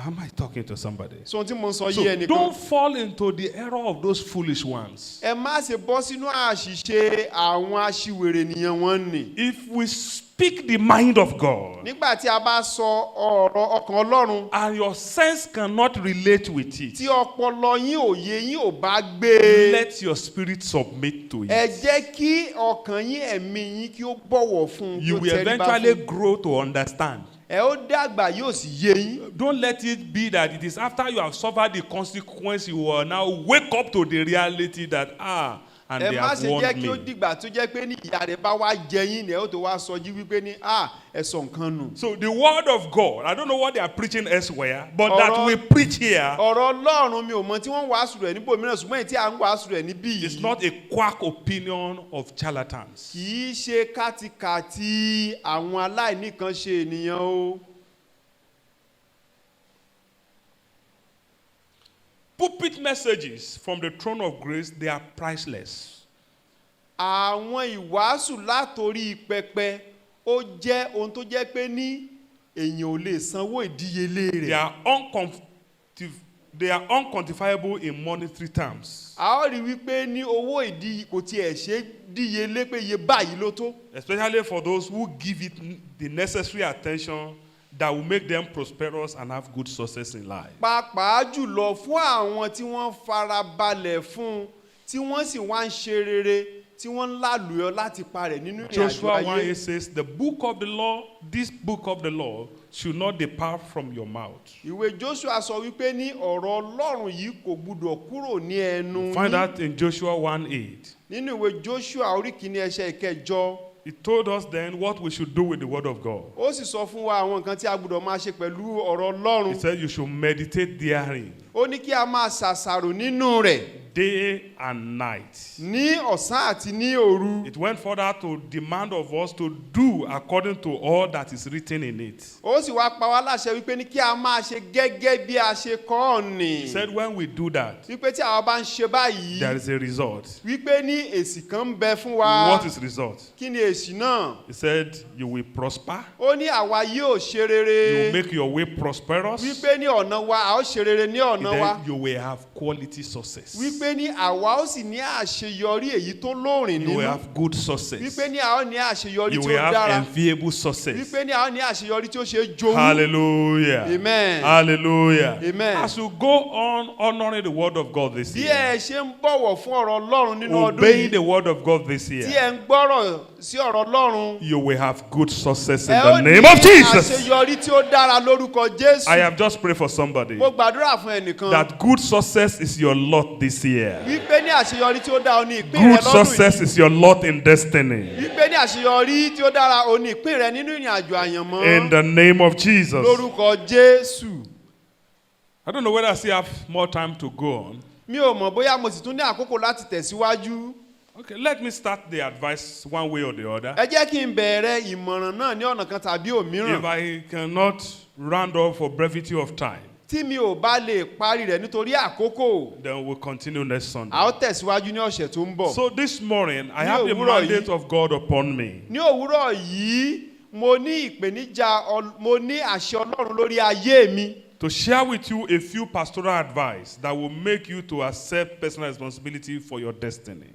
Am I talking to somebody? So tí mo ń sọ So yí ẹnìkan. don't fall into the error of those foolish ones. Ẹ má ṣe bọ́ sínú àṣìṣe àwọn aṣiwèrè nìyẹn wọ́n nì. If we speak the mind of God Nígbà tí a bá sọ ọ̀rọ̀ ọkàn Ọlọ́run, and your sense cannot relate with tí it, ọpọlọ yín òye yín ò bá gbé, let your spirit submit to ẹ it. jẹ́ kí ọkàn yín ẹ̀mí yín kí ó bọ̀wọ̀ fún un, kí You ó will tẹríba eventually fún un. grow to understand. Ẹ ó dàgbà yóò sì yé yín. Don't let it be that it is after you have suffered the consequence you will now wake up to the reality that and ẹ they má have ṣe jẹ́ warned kí ó me. dìgbà tó jẹ́ pé ní ìyá rẹ̀ bá wá jẹ yín ni ẹ ó tó wá sọjí wípé ní ẹ sọ nǹkan nù. So the word of God, I don't know what they are preaching elsewhere, but that Ọ̀rọ̀- we preach here ọ̀rọ̀ Ọlọ́run mi ò mọ tí wọ́n ń wàásù rẹ̀ níbo mìíràn ṣùgbọ́n èyí tí à ń wàásù rẹ̀ níbí is yìí not a quack opinion of charlatans. kì í ṣe kátikàti àwọn aláìníkan ṣe ènìyàn o. Pulpit messages from the throne of grace, they are priceless. Àwọn ìwàásù látorí pẹpẹ ó jẹ́ ohun tó jẹ́ pé ní èèyàn ò lè sanwó ìdíyelé They rẹ̀. are they are unquantifiable in monetary terms, A ó rí wípé ní owó ìdí kò tiẹ̀ ṣe díyelé pé iye báyìí ló tó. especially for those who give it the necessary attention that will make them prosperous and have good success in life. Pàápàá jùlọ fún àwọn tí wọ́n fara balẹ̀ fún tí wọ́n sì wá ń ṣe rere tí wọ́n ń lálùyọ láti parẹ̀ nínú ìrìn àjò Joshua 1:8 ayé. says, the book of the law, this book of the law should not depart from your mouth. Ìwé Joshua sọ wípé ní ọ̀rọ̀ Ọlọ́run yìí kò gbúdọ̀ kúrò ní ẹnu Find yín. that in Joshua 1:8. Nínú ìwé Joshua orí kìíní ẹsẹ̀ ìkẹjọ. He told us then what we should do with the word of God. Ó sì sọ fún wa àwọn nǹkan tí a gbúdọ̀ máa ṣe pẹ̀lú ọ̀rọ̀ Ọlọ́run. He said you should meditate therein Ó ní kí a máa ṣàṣàrò nínú rẹ̀ day and night. ní ọ̀sán àti ní òru. It went further to demand of us to do according to all that is written in it. Ó sì wá pa wá láṣẹ wípé ní kí a máa ṣe gẹ́gẹ́ bí a ṣe kọ ọ́ nì. He said when we do that, Wípé tí àwa bá ń ṣe báyìí there is a result. wípé ní èsì kan ń bẹ fún wa. What is the result? Kí ni èsì náà? He said you will prosper. Ó ní àwa yóò ṣe You rere. will make your way prosperous. Wípé ní ọ̀nà wa a ó ṣe rere ní ọ̀nà wa. Then you will have quality success. Wípé ní àwa ó sì ní àṣeyọrí èyí tó lóòrìn You will nínú. have good success. Wípé ní a ó ní àṣeyọrí You tí will ó have dára. enviable success. Wípé ní a ó ní àṣeyọrí tí ó ṣe é jowú. Hallelujah. Amen. Hallelujah. Amen. As you go on honoring the word of God this Bí year, ẹ ṣe ń bọ̀wọ̀ fún ọ̀rọ̀ Ọlọ́run nínú ọdún obeying yìí, the word of God this tí year, ẹ ń gbọ́rọ̀ sí ọ̀rọ̀ Ọlọ́run, you will have good success in ẹ ó the ní name of Jesus. àṣeyọrí tí ó dára lórúkọ Jésù. I have just prayed for somebody Mo gbàdúrà fún ẹnìkan that good success is your lot this year. wípé ní àṣeyọrí tí ó dára ó ní ìpín rẹ Good lọ́dún success yìí. is your lot in destiny. Wípé ní àṣeyọrí tí ó dára ó ní ìpín rẹ nínú ìrìn àjò àyànmọ́. In the name of Jesus. Lórúkọ Jésù. I don't know whether I still have more time to go on. Mi ò mọ̀ bóyá mo sì tún ní àkókò láti tẹ̀síwájú. Okay, let me start the advice one way or the other. Ẹ jẹ́ kí n bẹ̀rẹ̀ ìmọ̀ràn náà ní ọ̀nà kan tàbí òmíràn. If I cannot round off for brevity of time, Tí mi ò bá lè parí rẹ̀ nítorí àkókò, then we'll continue next Sunday. a ó tẹ̀síwájú ní ọ̀sẹ̀ tó ń bọ̀. So this morning, I Ní have the òwúrọ̀ mandate yìí- of God upon me Ní òwúrọ̀ yìí, mo ní ìpèníjà, mo ní àṣẹ Ọlọ́run lórí ayé mi. to share with you a few pastoral advice that will make you to accept personal responsibility for your destiny.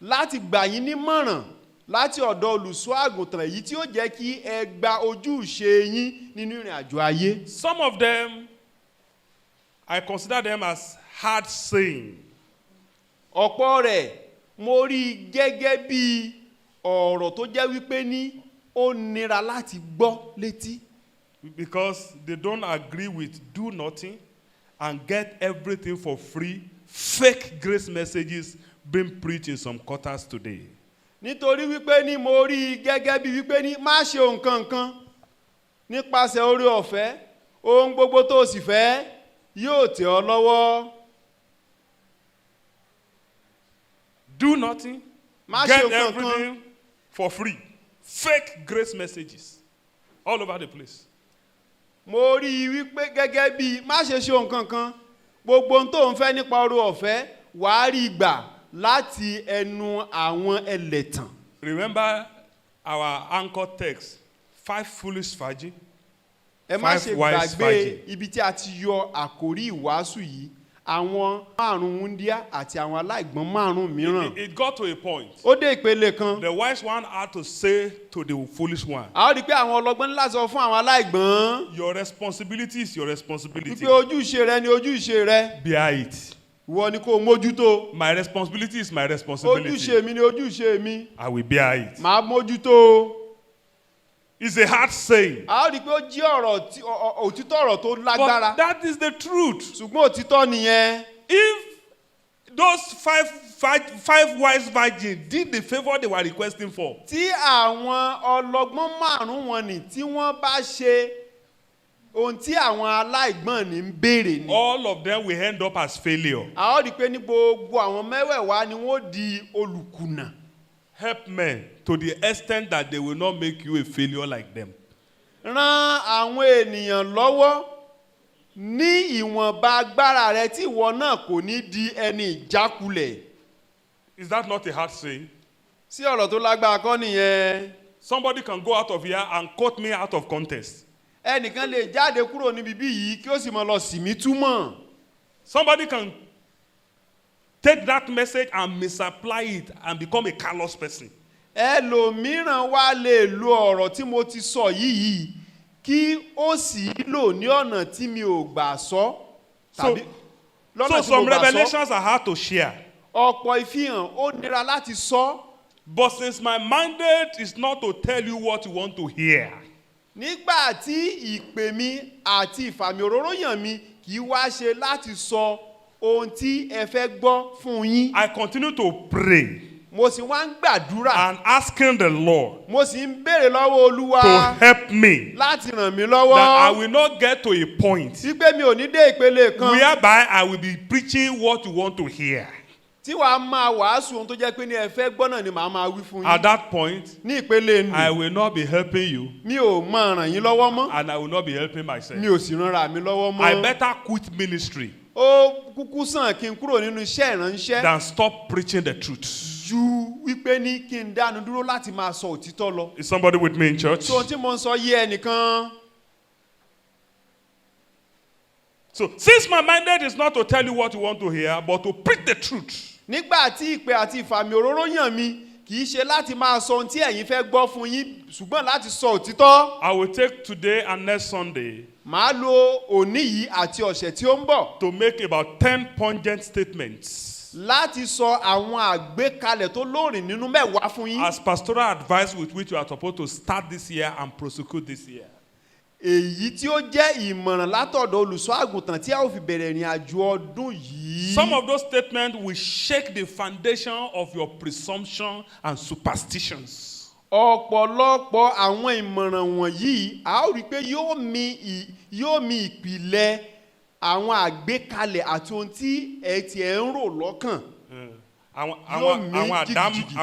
Láti gbà yín nímọ̀ràn láti ọ̀dọ̀ olùṣọ́ àgùntàn èyí tí ó jẹ́ kí ẹ gba ojúṣe yín nínú ìrìn àjò ayé. Some of them, I consider them as hard saying. Ọ̀pọ̀ rẹ̀ mo rí i gẹ́gẹ́ bí ọ̀rọ̀ tó jẹ́ wípé ní ó nira láti gbọ́ létí. Because they don't agree with do nothing and get everything for free. Fake grace messages being preached in some quarters today. Nítorí wípé ní mo rí i gẹ́gẹ́ bí wípé ní má ṣe nǹkan kan nípasẹ̀ oore ọ̀fẹ́ ohun gbogbo tó o sì fẹ́ yóò tẹ̀ ọ́ lọ́wọ́. Do nothing, Má ṣe get nǹkan kan. everything for free. Fake grace messages all over the place. Mo rí i wípé gẹ́gẹ́ bí má ṣe nǹkan kan gbogbo ohun tó ń fẹ́ nípa oore ọ̀fẹ́ wàá rí gbà láti ẹnu àwọn ẹlẹ́tàn. Remember our anchor text, 5 foolish virgins. Ẹ má 5 ṣe wise gbàgbé virgins. ibi tí a ti yọ àkórí ìwàásù yìí, àwọn márùn-ún wúndíá àti àwọn aláìgbọ́n márùn-ún mìíràn. It got to a point. Ó dé ìpele kan. The wise one had to say to the foolish one, A ó rí i pé àwọn ọlọ́gbọ́n ńlá sọ fún àwọn aláìgbọ́n your responsibility is your responsibility. wípé ojúṣe rẹ ni ojúṣe rẹ. Bear it. Ìwọ ni kó o mójútó. My responsibility is my responsibility. Ojúṣe mi ni ojúṣe mi. I will bear it. Màá mójútó. It's a hard saying. A ó rí i pé ó jí ọ̀rọ̀ òtítọ́ ọ̀rọ̀ tó lágbára. But that is the truth. Ṣùgbọ́n òtítọ́ nìyẹn. If those five wise virgins did the favor they were requesting for. tí àwọn ọlọ́gbọ́n márùn-ún wọn ni tí wọ́n bá ṣe ohun tí àwọn aláìgbọ́n ní ń béèrè ni. All of them will end up as failure. a ó rí i pé ní gbogbo àwọn mẹ́wẹ̀ẹ̀wá ni wọ́n di olùkùnà. Help men to the extent that they will not make you a failure like them. Ràn àwọn ènìyàn lọ́wọ́ ní ìwọ̀nba agbára rẹ tí ìwọ náà kò ní di ẹni ìjákulẹ̀. Is that not a hard saying? sí ọ̀rọ̀ tó lágbára kọ́ nìyẹn. Somebody can go out of here and quote me out of context. ẹnìkan lè jáde kúrò níbi bí yìí kí ó sì máa lọ sì mí túmọ̀. Somebody can take that message and misapply it and become a callous person. ẹlòmíràn wá lè lo ọ̀rọ̀ tí mo ti sọ yìí kí ó sì lò ní ọ̀nà tí mi ò gbà sọ. So lọ́nà tí mo some gbà sọ. revelations are hard to share. ọ̀pọ̀ ìfihàn ó nira láti sọ. But since my mandate is not to tell you what you want to hear, nígbà tí ìpè mi àti ìfàmì òróró yàn mi kì í wá ṣe láti sọ ohun tí ẹ fẹ́ gbọ́ fún yín. I continue to pray mo sì wá ń gbàdúrà. and asking the Lord mo sì ń béèrè lọ́wọ́ olúwa to help me láti ràn mí that I lọ́wọ́. will not get to a point wípé mi ò ní dé ìpele kan whereby I will be preaching what you want to hear. tí wàá máa wàásù ohun tó jẹ́ pé ní ẹ fẹ́ gbọ́ náà ni màá máa wí fún At yín. that point, ní ìpele I nù will not be helping you mi ò máa ràn yín lọ́wọ́ mọ́ and I will not be helping myself. mi ò sì ranra mi lọ́wọ́ I mọ́. better quit ministry ó kúkú sàn kí n kúrò nínú iṣẹ́ ìránṣẹ́ than stop preaching the truth. ju wípé ní kí n dánu dúró láti máa sọ òtítọ́ lọ. Is somebody with me in church? so ohun tí mo ń sọ yé ẹnìkan. So, since my mandate is not to tell you what you want to hear, but to preach the truth, nígbà tí ìpè àti ìfàmì òróró yàn mi kì í ṣe láti máa sọ ohun tí ẹ̀yin fẹ́ gbọ́ fún yín ṣùgbọ́n láti sọ òtítọ́. I will take today and next Sunday màá lo òní yìí àti ọ̀sẹ̀ tí ó ń bọ̀ to make about 10 pungent statements láti sọ àwọn àgbékalẹ̀ tó lóòrìn nínú mẹ́wàá fún yín. as pastoral advice with which you are supposed to start this year and prosecute this year. èyí tí ó jẹ́ ìmọ̀ràn látọ̀dọ̀ olùṣọ́ àgùntàn tí a ó fi bẹ̀rẹ̀ ìrìn àjò ọdún yìí. Some of those statements will shake the foundation of your presumption and superstitions. ọ̀pọ̀lọpọ̀ àwọn ìmọ̀ràn wọ̀nyí a ó rí i pé yóò mi ìpìlẹ̀ àwọn àgbékalẹ̀ àti ohun tí ẹ ti ẹ̀ ń rò lọ́kàn. yóò mì jìgìjìgì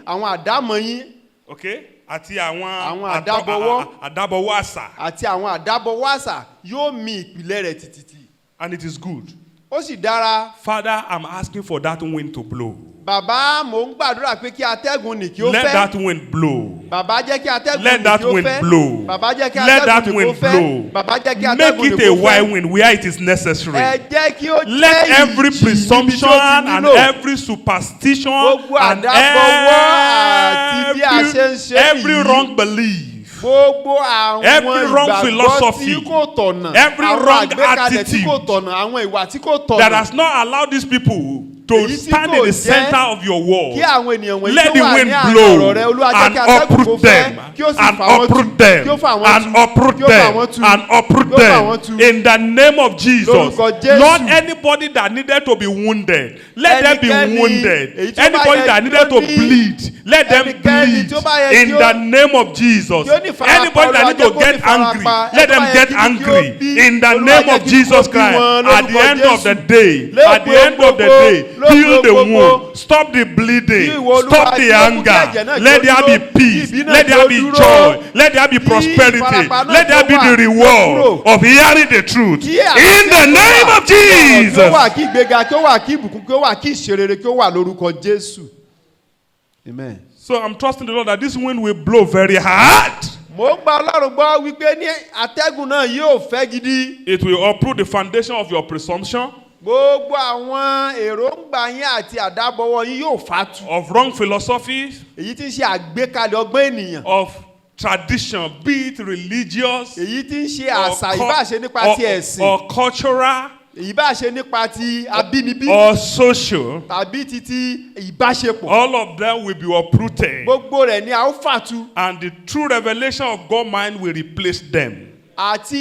àwọn àdámọ̀ yín. Okay? Àti àwọn àdábọwọ́ àdábọwọ́ àṣà. àti àwọn àdábọwọ́ àṣà yóò mi ìpìlẹ̀ rẹ̀ tìtìtì. And it is good. ó sì dára. Father, I'm asking for that wind to blow. bàbá mò ń gbàdúrà pé kí atẹ́gùn nì kí ó fẹ́. Let that wind blow. bàbá jẹ́ kí atẹ́gùn Let nì that kí ó wind fẹ́. blow. bàbá jẹ́ kí Let that atẹ́gùn nì kí ó wind fẹ́. blow. bàbá jẹ́ kí Make atẹ́gùn nì it kí a ó wild fẹ́. wind where it is necessary. ẹ jẹ́ kí ó jẹ́ Let every ìjì níbi tí ó presumption ti and nílò. every superstition Gbogbo and àdábọwọ́ àti bí a ṣe ń ṣe every yìí. wrong belief, gbogbo àwọn every wrong ìgbàgbọ́ philosophy, tí kò tọ̀nà. every àwọn wrong àgbékalẹ̀ tí kò attitude tọ̀nà. àwọn ìwà tí kò tọ̀nà. that has not allowed these people to Èyí tí stand kò in the jẹ́ center of your wall. kí àwọn ènìyàn wọ̀nyí Let tó the wà wind ní àárín blow ọ̀rọ̀ rẹ Olúwa jẹ́ and kí atẹ́gùn kó uproot fẹ́ them kí ó sì and fà wọ́n uproot tu them kí ó fà wọ́n and tu uproot kí ó fà them wọ́n tu and uproot kí ó fà wọ́n them tu. in the name of Jesus. Lórúkọ Jésù. Not anybody that needed to be wounded, let them be Ẹnikẹ́ni wounded. èyí tí ó bá Anybody yẹ that kí needed ó to ní- bleed, let them Ẹnikẹ́ni bleed tí ó bá yẹ in kí ó- the name of Jesus. kí ó ní ìfarapa, Anybody that Olúwa need jẹ́ to kó get ní ìfarapa. angry, Ẹni let tó them bá yẹ get kí kí ó angry bí, in the Olúwa name jẹ́ of kí kí ó Jesus bí Christ. wọn At the lórúkọ end of the Jésù. day, at the end of the day, heal the wound, stop the bleeding, Kí ìwọ Olúwa stop the jẹ́ kí anger. ẹ̀jẹ̀ náà Let kí ó there dúró, be kí peace, ìbínú let kí ó there be dúró, joy, let there be kí prosperity, ìfarapa náà let there kó be wà, the kí ó reward kúrò. of hearing the truth. Kí In the àlàáfíà name kó of wà. Kí ó wà Jesus. kí ìgbéga kí ó wà kí ìbùkún kí ó wà kí ìṣerere kí ó wà lórúkọ Jésù. Amen. So I'm trusting the Lord that this wind will blow very hard. mo ń gba Ọlọ́run gbọ́ wípé ní atẹ́gùn náà yóò fẹ́ gidi. It will uproot the foundation of your presumption, gbogbo àwọn èròǹgbà yín àti àdábọwọ́ yín yóò fàtú. of wrong philosophies, èyí tí ń ṣe àgbékalẹ̀ ọgbọ́n ènìyàn. of tradition, be it religious èyí tí ń ṣe or àṣà ìbáṣe nípa ti ẹ̀sìn. or cultural ìbáṣe nípa ti abínibí. or social. tàbí titi ìbáṣepọ̀. All of them will be uprooted. gbogbo rẹ̀ ni a ó fàtú. And the true revelation of God's mind will replace them. àti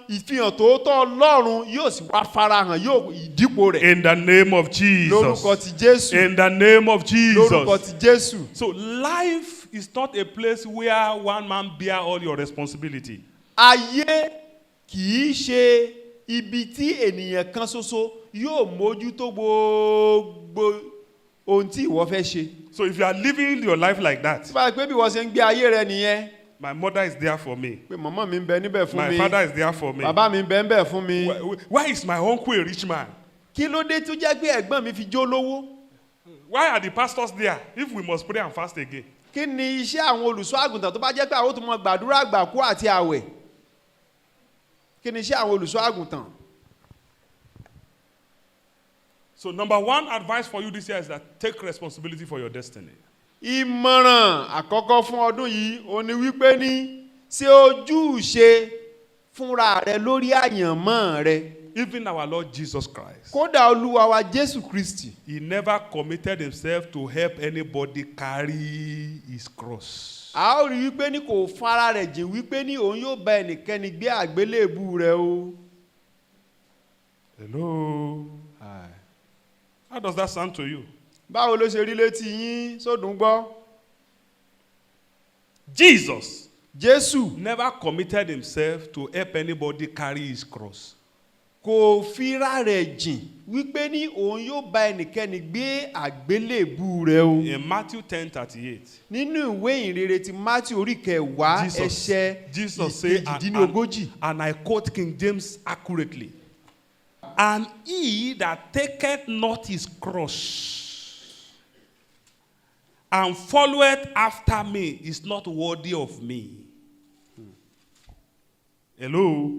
ìfihàn tòótọ́ Ọlọ́run yóò sì wá farahàn yóò ìdípò rẹ̀. In the name of Jesus. Lórúkọ ti Jésù. In the name of Lórúkọ Jesus. ti Jésù. So life is not a place where one man bear all your responsibility. Ayé kì í ṣe ibi tí ènìyàn kan ṣoṣo yóò mójútó gbogbo ohun tí ìwọ fẹ́ ṣe. So if you are living your life like that, Tí bá pé bí wọ́n ṣe ń gbé ayé rẹ nìyẹn. my mother is there for me. Pé màmá mi ń bẹ níbẹ̀ fún My mi. father is there for me. Bàbá mi ń bẹ níbẹ̀ fún mi. Why is my uncle a rich man? Kí ló dé tó jẹ́ pé ẹ̀gbọ́n mi fi jó lówó? Why are the pastors there if we must pray and fast again? Kí ni iṣẹ́ àwọn olùṣọ́ àgùntàn tó bá jẹ́ pé àwọn tó mọ gbàdúrà àgbàkú àti àwẹ̀? Kí ni iṣẹ́ àwọn olùṣọ́ àgùntàn? So number one advice for you this year is that take responsibility for your destiny. Ìmọ̀ràn àkọ́kọ́ fún ọdún yìí ó ní wípé ní ṣe ojúṣe fúnra rẹ lórí àyànmọ́ rẹ. Even our Lord Jesus Christ, Kódà Olúwa wa Jésù Kristi, he never committed himself to help anybody carry his cross. a ó rí wípé ní kò fara rẹ̀ jìn wípé ní òun yóò bá ẹnikẹ́ni gbé àgbélébù rẹ̀ o. Hello. How does that sound to you? Báwo ló ṣe rí létí yín sódùn gbọ́? Jesus Jésù never committed himself to help anybody carry his cross. kò fira rẹ̀ jìn wípé ní òun yóò bá ẹnikẹ́ni gbé àgbélébù rẹ̀ o. In Matthew 10:38, Nínú ìwé ìrere ti Matthew orí kẹwàá Jesus said, ìkejìdínlógójì. and I quote King James accurately, and he that taketh not his cross and followeth after me is not worthy of me. Hello.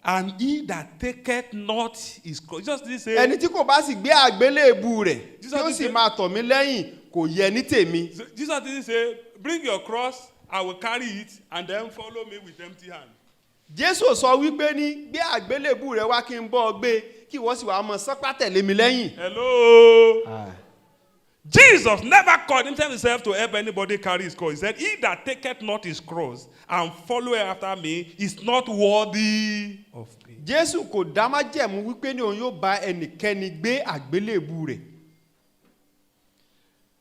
And he that taketh not his cross. Just this say. Ẹni tí kò bá sì gbé àgbélébù rẹ̀ tí Jesus ó did sì say- máa tọ̀ mí lẹ́yìn kò yẹ ní tèmi. Jesus didn't say, bring your cross, I will carry it, and then follow me with empty hand. Jésù sọ wípé ní gbé àgbélébù rẹ̀ wá kí n bọ́ ọ gbé kí wọ́n sì wá mọ sánpá tẹ̀lé mi lẹ́yìn. Hello. Jesus never called himself to help anybody carry his cross. He said, he that taketh not his cross and followeth after me is not worthy of me. Jésù kò dá májẹ̀mú wípé ní òun yóò bá ẹnikẹ́ni gbé àgbélébù rẹ̀.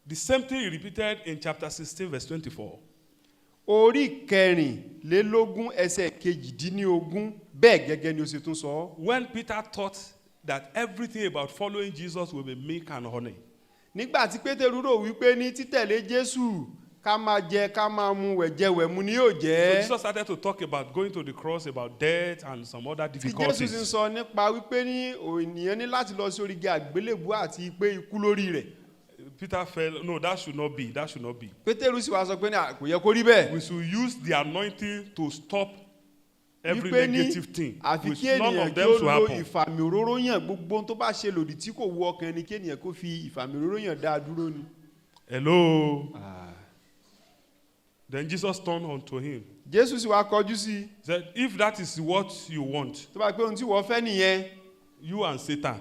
The same thing he repeated in chapter 16, verse 24. Orí kẹrìnlélógún ẹsẹ̀ kejìdínlógún bẹ́ẹ̀ gẹ́gẹ́ ni ó ṣe tún sọ. When Peter thought that everything about following Jesus will be milk and honey, Nígbà tí Pétérù rò wípé ní títẹ̀lé Jésù ká máa jẹ ká máa mu wẹ̀jẹwẹ̀mu ni yóò so jẹ́. Jesus started to talk about going to the cross, about death and some other Tí Jésù sì ń difficulties. sọ nípa wípé ní ènìyàn ní láti lọ sí orí igi àgbélébù àti pé ikú lórí rẹ̀. Peter fell, no, that should not be, that should not be. Pétérù sì wá sọ pé ní kò yẹ kó rí bẹ́ẹ̀. We should use the anointing to stop every Wípé ní negative thing. àfi With kí none ènìyàn of kí them ó to lo happen. ìfàmì òróró yàn gbogbo ohun tó bá ṣe lòdì tí kò wù ọkàn ẹni kí ènìyàn kó fi ìfàmì òróró yàn dá a dúró ni. Hello. Then Jesus turned unto him. Jésù sì wá kọjú sí i. He said, if that is what you want, Tó bá pé ohun tí wọ́n fẹ́ nìyẹn you and Satan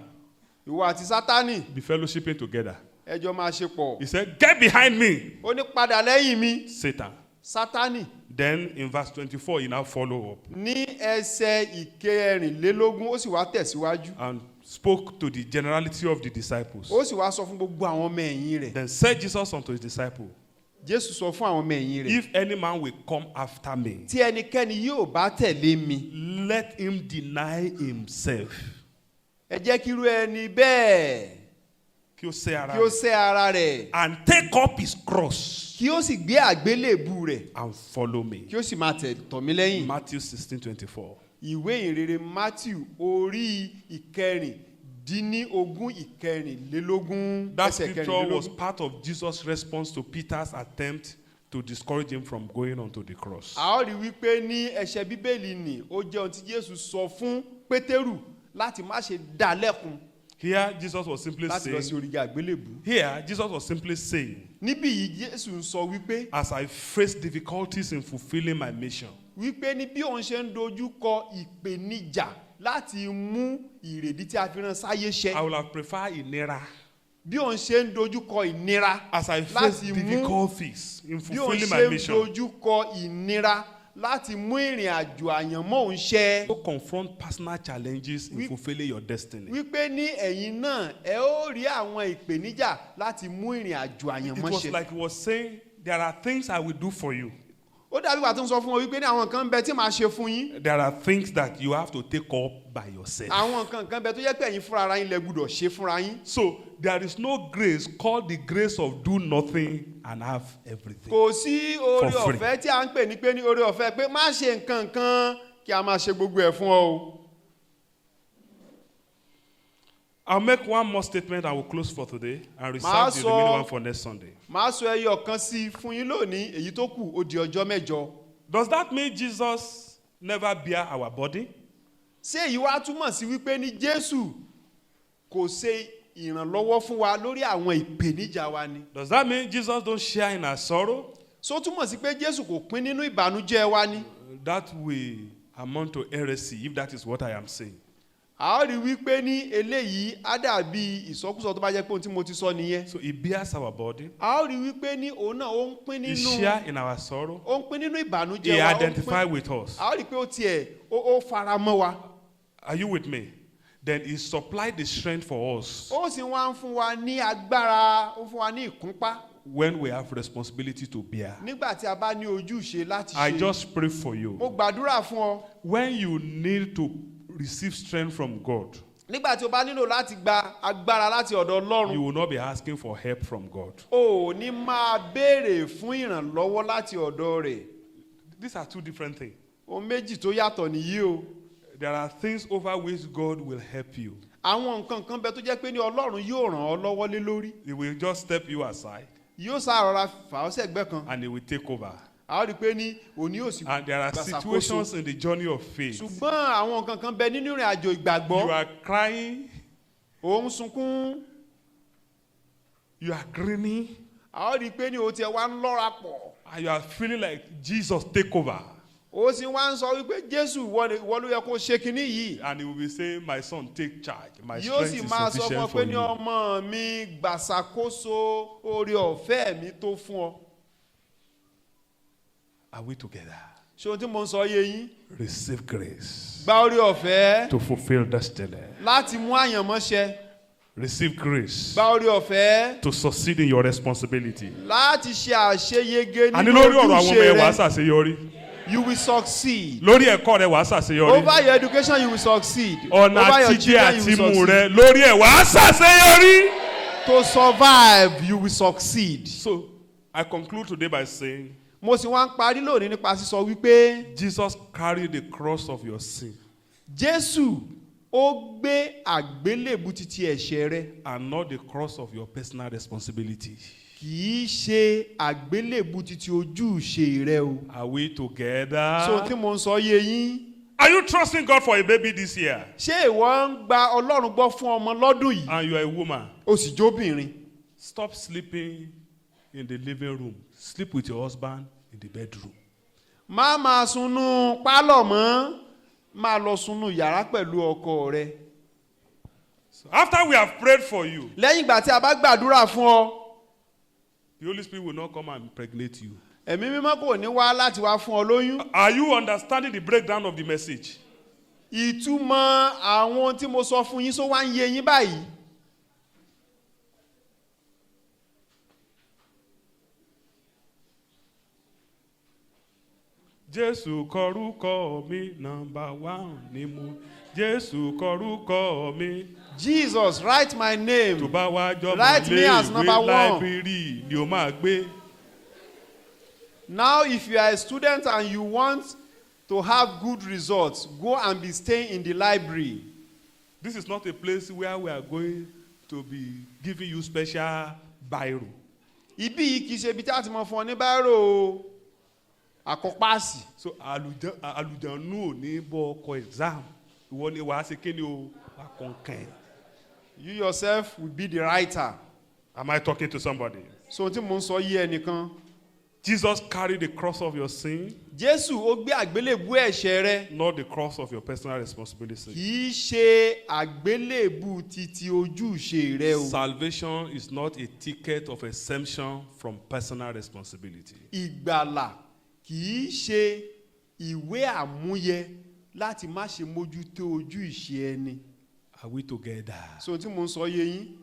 ìwọ àti Sátánì be fellowshipping together. ẹjọ́ máa ṣe pọ̀. He said, get behind me, Ó ní padà lẹ́yìn mi Satan. Sátánì. Then in verse 24, he now follow up Ní ẹsẹ̀ ìkẹrìnlélógún ó sì wá tẹ̀síwájú. and spoke to the generality of the disciples. Ó sì wá sọ fún gbogbo àwọn ọmọ ẹ̀yìn rẹ̀. Then said Jesus unto his disciple, Jésù sọ fún àwọn ọmọ ẹ̀yìn rẹ̀. if any man will come after me, Tí ẹnikẹ́ni yóò bá tẹ̀lé mi, let him deny himself. ẹ jẹ́ kí irú ẹni bẹ́ẹ̀ Kí ó sẹ́ ara kí ó rẹ̀. sẹ́ ara rẹ̀ And take up his cross kí ó sì gbé àgbélébù rẹ̀ and follow me. kí ó sì máa tọ̀ mí lẹ́yìn. Matthew 16:24. Ìwé ìrere Matthew orí ìkẹrìndínlógún That ẹsẹ̀ scripture was kẹrìndínlógún. part of Jesus' response to Peter's attempt to discourage him from going onto the cross. A ó rí wípé ní ẹsẹ̀ Bíbélì nì ó jẹ́ ohun tí Jésù sọ fún Pétérù láti má ṣe dá lẹ́kun Here, Jesus was simply láti lọ sí saying, orí àgbélébù. here, Jesus was simply saying, Níbí yìí Jésù ń sọ wípé as I face difficulties in fulfilling my mission, wípé ní bí òun ṣe ń dojú kọ ìpèníjà láti mú ìrèdí tí a fi rán sáyé I ṣẹ. would have preferred ìnira. Bí òun ṣe ń dojú kọ ìnira As I face láti mú difficulties in bí òun fulfilling my ṣe ń mission, dojú kọ ìnira láti mú ìrìn àjò àyànmọ́ òun ṣẹ. To confront personal challenges in fulfilling your destiny. Wípé ní ẹ̀yin náà ẹ ó rí àwọn ìpèníjà láti mú ìrìn àjò It àyànmọ́ was ṣẹ. like he was saying, there are things I will do for you. Ó dàbí ìgbà tó ń sọ fún wọn wípé ní àwọn nǹkan ń bẹ tí màá ṣe fún yín. There are things that you have to take up by yourself. Àwọn nǹkan kan bẹ tó yẹ pé ẹ̀yin fúnra ara yín lẹ gbúdọ̀ ṣe fúnra yín. So there is no grace called the grace of do nothing and have everything. Kò sí oore For free. ọ̀fẹ́ tí a ń pè ní pé ní oore ọ̀fẹ́ pé má ṣe nǹkan kan kí a máa ṣe gbogbo ẹ̀ fún ọ o. I'll make one more statement and we'll close for today and reserve Màá the sọ- remaining one for next Sunday. Màá sọ ẹyọ kan sí i fún yín lónìí, èyí tó kù ó di ọjọ́ mẹ́jọ. Does that mean Jesus never bear our body? Ṣé èyí wá túmọ̀ sí wípé ní Jésù kò ṣe ìrànlọ́wọ́ fún wa lórí àwọn ìpèníjà wa ni? Does that mean Jesus don't share in our sorrow? Ṣó túmọ̀ sí pé Jésù kò pín nínú ìbànújẹ́ wa ni? That will amount to heresy if that is what I am saying. A ó rí wípé ní eléyìí á dàbí ìsọkúsọ tó bá jẹ́ pé ohun tí mo ti sọ nìyẹn. So he bears our body. A ó rí wípé ní òun náà ó ń pín He nínú share in our sorrow. ó ń pín nínú He ìbànújẹ́ wa. identify with us. A ó rí pé ó tiẹ̀ ó fara mọ́ wa. Are you with me? Then he supplied the strength for us Ó sì wá ń fún wa ní agbára, ó fún wa ní ìkúnpá when we have responsibility to bear. nígbà tí a bá ní ojúṣe láti I ṣe. just pray for Mo you. gbàdúrà fún ọ. When you need to receive strength from God, Nígbà tí o bá nílò láti gba agbára láti ọ̀dọ̀ you Ọlọ́run, will not be asking for help from God. o ò ní máa béèrè fún ìrànlọ́wọ́ láti ọ̀dọ̀ rẹ̀. These are two different things. Ohun méjì tó yàtọ̀ nìyí o. There are things over which God will help you. Àwọn nǹkan kan bẹ tó jẹ́ pé ní Ọlọ́run yóò ràn ọ́ lọ́wọ́ lé lórí. He will just step you aside Yóò sàrọ̀ra fà ọ́ sẹ́gbẹ́ kan. and he will take over. A ó rí i pé ní òní yóò sì And there are gbàsàkóso. situations in the journey of faith. Ṣùgbọ́n àwọn nǹkan kan bẹ nínú ìrìn àjò You ìgbàgbọ́. are crying, Ò ń sunkún. you are grinning, A ó rí i pé ní o tiẹ̀ wá ń lọ́ra pọ̀. and you are feeling like Jesus take over. Ó sì wá ń sọ wípé Jésù ìwọ ló yẹ kó ṣe kinní yìí. And he will be saying, my son, take charge. My Yóò strength sì is máa sọ fún ọ sufficient pé for ní you. ọmọ mi gbàsàkóso oore ọ̀fẹ́ mi tó fún ọ. Are we together? Ṣé ohun tí mo ń sọ yé yín? Receive grace Gba oore ọ̀fẹ́ to fulfill destiny. láti mú àyànmọ́ ṣẹ. Receive grace Gba oore ọ̀fẹ́ to succeed in your responsibility. láti ṣe àṣeyege Àní nínú lórí ọ̀rọ̀ àwọn ọmọ ojúṣe ẹ̀ wàá rẹ. ṣàṣeyọrí. You will succeed. Lórí ẹ̀kọ́ rẹ wàá ṣàṣeyọrí. Over your education you will succeed. Ọ̀nà Over your àtijẹ children you àti will mú succeed. rẹ lórí ẹ̀ wàá ṣàṣeyọrí. To survive you will succeed. So I conclude today by saying, Mo sì wá ń parí lónìí nípa sísọ wípé Jesus carried the cross of your sin Jésù ó gbé àgbélébù títí ẹ̀ṣẹ̀ rẹ. and not the cross of your personal responsibility. Kì í ṣe àgbélébù títí ojúṣe rẹ o. Are we together? So tí mo ń sọ yé yín. Are you trusting God for a baby this year? Ṣé ìwọ ń gba Ọlọ́run gbọ́ fún ọmọ lọ́dún yìí? And you are a woman. O sì jóbìnrin. Stop sleeping in the living room. Sleep with your husband in the bedroom. Má máa sunú pálọ̀ mọ́. Máa lọ sunú yàrá pẹ̀lú ọkọ rẹ. So after we have prayed for you, Lẹ́yìn ìgbà tí a bá gbàdúrà fún ọ, the Holy Spirit will not come and impregnate you. Ẹ̀mí mímọ́ kò ní wá láti wá fún ọ lóyún. Are you understanding the breakdown of the message? Ìtumọ̀ àwọn tí mo sọ fún yín sọ wá ń yé yín báyìí. Jésù kọrúkọ mi number one ni mo. Jésù kọrúkọ mi. Jesus, write my Tó name. bá wá jọmọ Write me as léèwé number one. láìbírì ni o máa gbé. Now, if you are a student and you want to have good results, go and be staying in the library. This is not a place where we are going to be giving you special biro. Ibi yìí kì í ṣe ibi tí a ti mọ fún ọ ní báírò àkọ́pàsì. So àlùjànnú ò ní bọ́ ọkọ̀ exam. Ìwọ ni wàá ṣe kí ni o wà kọ̀ọ̀kan. You yourself will be the writer. Am I talking to somebody? So tí mo ń sọ yí ẹnìkan. Jesus carried the cross of your sin, Jésù ó gbé àgbélébú ẹ̀ṣẹ̀ rẹ. not the cross of your personal responsibility. Kì í ṣe àgbélébú titi ojúṣe rẹ o. Salvation is not a ticket of exemption from personal responsibility. Ìgbàlà kì í ṣe ìwé àmúyẹ láti má ṣe mójútó ojú ìṣe ẹni. Are we together? So tí mo ń sọ yé yín.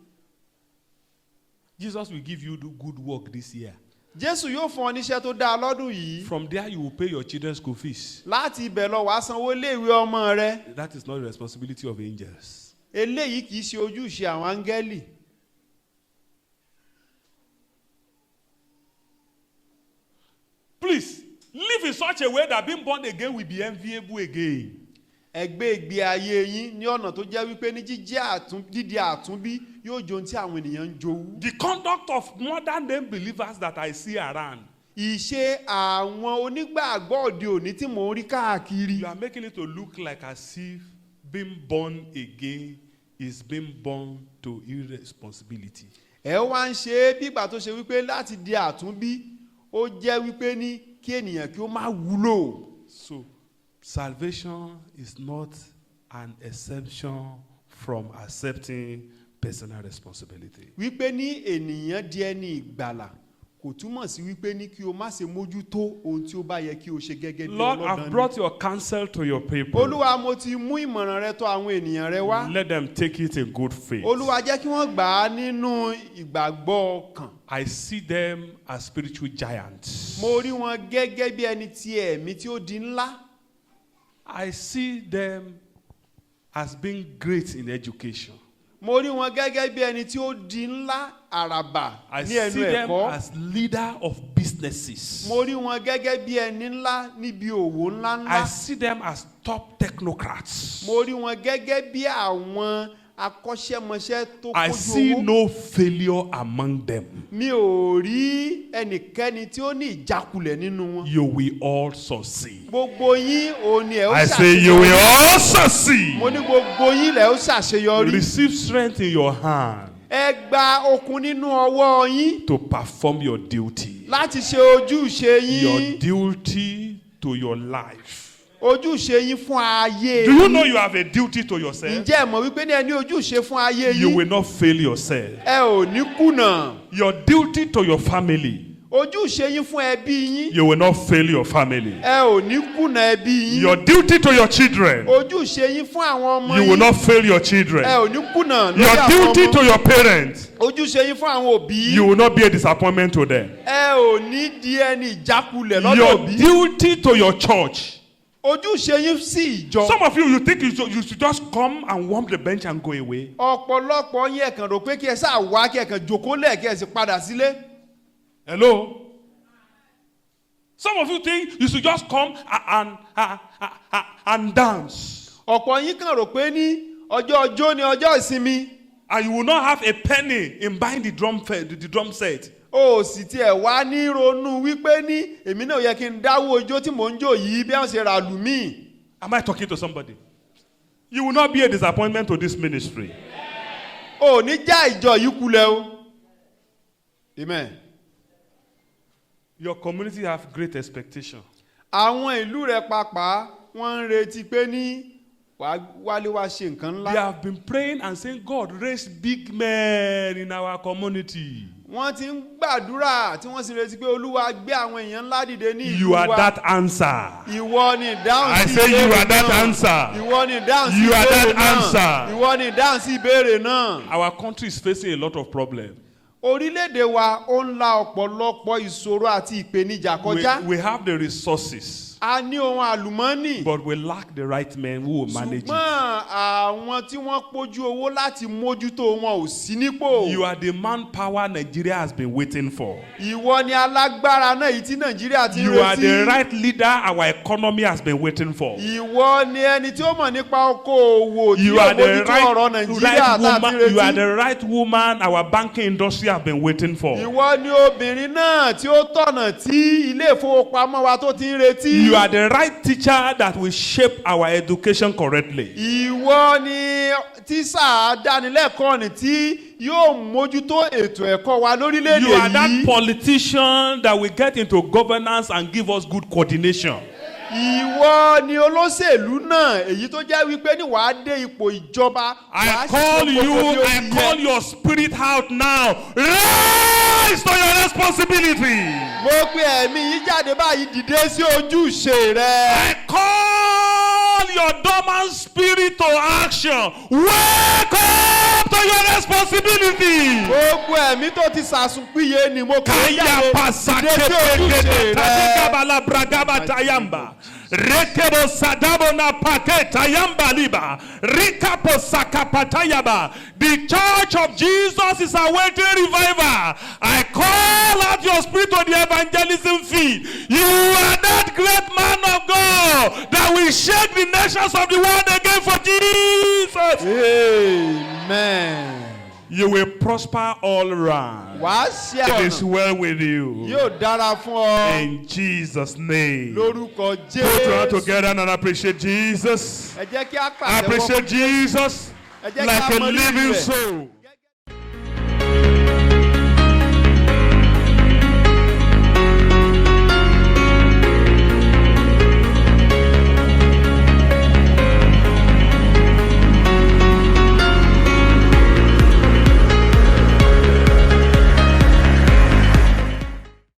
Jesus will give you the good work this year. Jésù yóò fún ọ níṣẹ́ tó dáa lọ́dún yìí. From there, you will pay your children's school fees. Láti ibẹ̀ lọ wàá sanwó iléèwé ọmọ rẹ. That is not the responsibility of angels. Eléyìí kì í ṣe ojúṣe àwọn áńgẹ́lì. Please, live in such a way that being born again will be enviable again. Ẹ gbé ìgbé ayé yín ní ọ̀nà tó jẹ́ wípé ní dídi àtúnbí yóò jọ ohun tí àwọn ènìyàn ń jowú. The conduct of modern day believers that I see around. Ìṣe àwọn onígbàgbọ́ òde òní tí mò ń rí káàkiri. You are making it to look like as if being born again is being born to irresponsibility. Ẹ wá ń ṣe é bí ìgbà tó ṣe wípé láti di àtúnbí ó jẹ́ wípé ní kí ènìyàn kí ó má wúlò. So, salvation is not an exemption from accepting personal responsibility. Wípé ní ènìyàn di ẹni ìgbàlà kò túmọ̀ sí wípé ní kí o má ṣe mójútó ohun tí ó bá yẹ kí o ṣe gẹ́gẹ́ bí Lord, ọlọ́dàn I've ni. brought your counsel to your people. Olúwa, mo ti mú ìmọ̀ràn rẹ tọ̀ àwọn ènìyàn rẹ wá. Let them take it in good faith. Olúwa, jẹ́ kí wọ́n gbà á nínú ìgbàgbọ́ ọkàn. I see them as spiritual giants. Mo rí wọn gẹ́gẹ́ bí ẹni tí ẹ̀mí tí ó di ńlá. I see them as being great in education. Mo rí wọn gẹ́gẹ́ bí ẹni tí ó di ńlá àràbà I ní see ẹnu them ẹ̀kọ́. as leader of businesses. Mo rí wọn gẹ́gẹ́ bí ẹni ńlá níbi òwò I ńláńlá. see them as top technocrats. Mo rí wọn gẹ́gẹ́ bí àwọn akọ́ṣẹ́mọṣẹ́ tó I kójú see owó. no failure among them. Mi ò rí ẹnikẹ́ni tí ó ní ìjákulẹ̀ nínú wọn. You will all succeed. Gbogbo yín òun ni ẹ ó I say you will all Mo succeed. ní gbogbo yín lẹ ó ṣàṣeyọrí. Receive strength in your hand Ẹ gba okun nínú ọwọ́ yín to perform your duty. láti ṣe ojúṣe Your yín. duty to your life. Ojúṣe yín fún ayé Do you yín. know you have a duty to yourself? Ǹjẹ́ ẹ mọ̀ wípé ní ẹ ní ojúṣe fún ayé You yín? will not fail yourself. Ẹ ò ní kùnà. Your duty to your family. Ojúṣe yín fún ẹbí yín. You will not fail your family. Ẹ ò ní kùnà ẹbí yín. Your duty to your children. Ojúṣe yín fún àwọn ọmọ You will yín. not fail your Ẹ children. ò ní kùnà lórí Your àwọn duty to ọmọ. your parents. Ojúṣe yín fún àwọn òbí. You will not be a disappointment to them. Ẹ ò ní di ẹni ìjákulẹ̀ lọ́dọ̀ Your òbí. duty to your church. Ojúṣe yín sí ìjọ. Some of you think you should just come and warm the bench and go away. Ọ̀pọ̀lọpọ̀ yín ẹ kàn rò pé kí ẹ sáà wá kí ẹ kàn jókòó lẹ̀ kí ẹ sì padà sílé. Hello? Some of you think you should just come and dance. Ọ̀pọ̀ yín kàn rò pé ní ọjọ́ ọjọ́ ni ọjọ́ ìsinmi. And you will not have a penny in buying the drum set. O sì tiẹ̀ wá ní ronú wípé ní èmi náà yẹ kí n dáwọ́ ijó tí mò ń jó yìí bí wọ́n ṣe rà lù mí. Am I talking to somebody? You will not be a disappointment to this ministry. O ní já ìjọ yìí kulẹ̀ o. Amen. Your community have great expectation. Àwọn ìlú rẹ̀ pàápàá wọ́n ń retí pé ní wálé wá ṣe nǹkan They ńlá. have been praying and saying, God, raise big men in our community. Wọ́n ti ń gbàdúrà tí wọ́n sì retí pé Olúwa gbé àwọn èèyàn ńlá dìde ní ìlú You are wa. that answer. Ìwọ ni ìdáhùn I sí say you ìbéèrè are that náà. answer. Ìwọ ni ìdáhùn sí You are ìbéèrè that náà. answer. Ìwọ ni ìdáhùn sí ìbéèrè náà. Our country is facing a lot of problems. Orílẹ̀-èdè wa ó ń la ọ̀pọ̀lọpọ̀ ìṣòro àti ìpèníjà kọjá. We have the resources, A ní ohun àlùmọ́ọ́nì. but we lack the right men who will manage it. Ṣùgbọ́n àwọn tí wọ́n pójú owó láti mójútó wọn ò sí nípò. You are the manpower Nigeria has been waiting for. Ìwọ ni alágbára náà èyí tí Nàìjíríà ti ń retí. You are the right leader our economy has been waiting for. Ìwọ ni ẹni tí ó mọ̀ nípa okòòwò tí You yóò are the mójútó ọ̀rọ̀ right Nàìjíríà láti woman. You are retí. the right woman our banking industry have been waiting for. Ìwọ ni obìnrin náà tí ó tọ̀nà tí ilé ìfowópamọ́ wa tó ti ń retí. You are the right teacher that will shape our education correctly. Ìwọ ni tíṣà dánilẹ́kọ̀ọ́ ni tí yóò mójútó ètò ẹ̀kọ́ wa lórílẹ̀-èdè You are that yìí. politician that will get into governance and give us good coordination. Ìwọ ni olóṣèlú náà èyí tó jẹ́ wípé ní wàá dé ipò ìjọba. I wàá call ṣe you, gbogbo bí ó I ti call yẹ. your spirit out now. Rise! Rise to your responsibility. Mo pe ẹ̀mí yìí jáde báyìí dìde sí ojúṣe rẹ. I call your dormant spirit to action. Wake up to your responsibility. Gbogbo ẹ̀mí tó ti sàsùnpìyè ni mo pè é Kaya jáde pasake dìde sí ojúṣe rẹ. bala bragaba tayamba. Rekebo sadabo na pake tayamba liba. Rikapo sakapatayaba. The church of Jesus is awaiting revival. I call out your spirit to the evangelism field. You are that great man of God that will shake the nations of the world again for Jesus. Amen. You will prosper all around. Wàá ṣe It is ọ̀nà well with you. yóò dára fún ọ In Jesus' name. lórúkọ Put your hands Jésù. together and appreciate Jesus. Ẹ jẹ́ kí a pàtẹ́wọ́ Appreciate Jesus Ẹ jẹ́ kí like a a mọ rírì living rẹ̀. soul.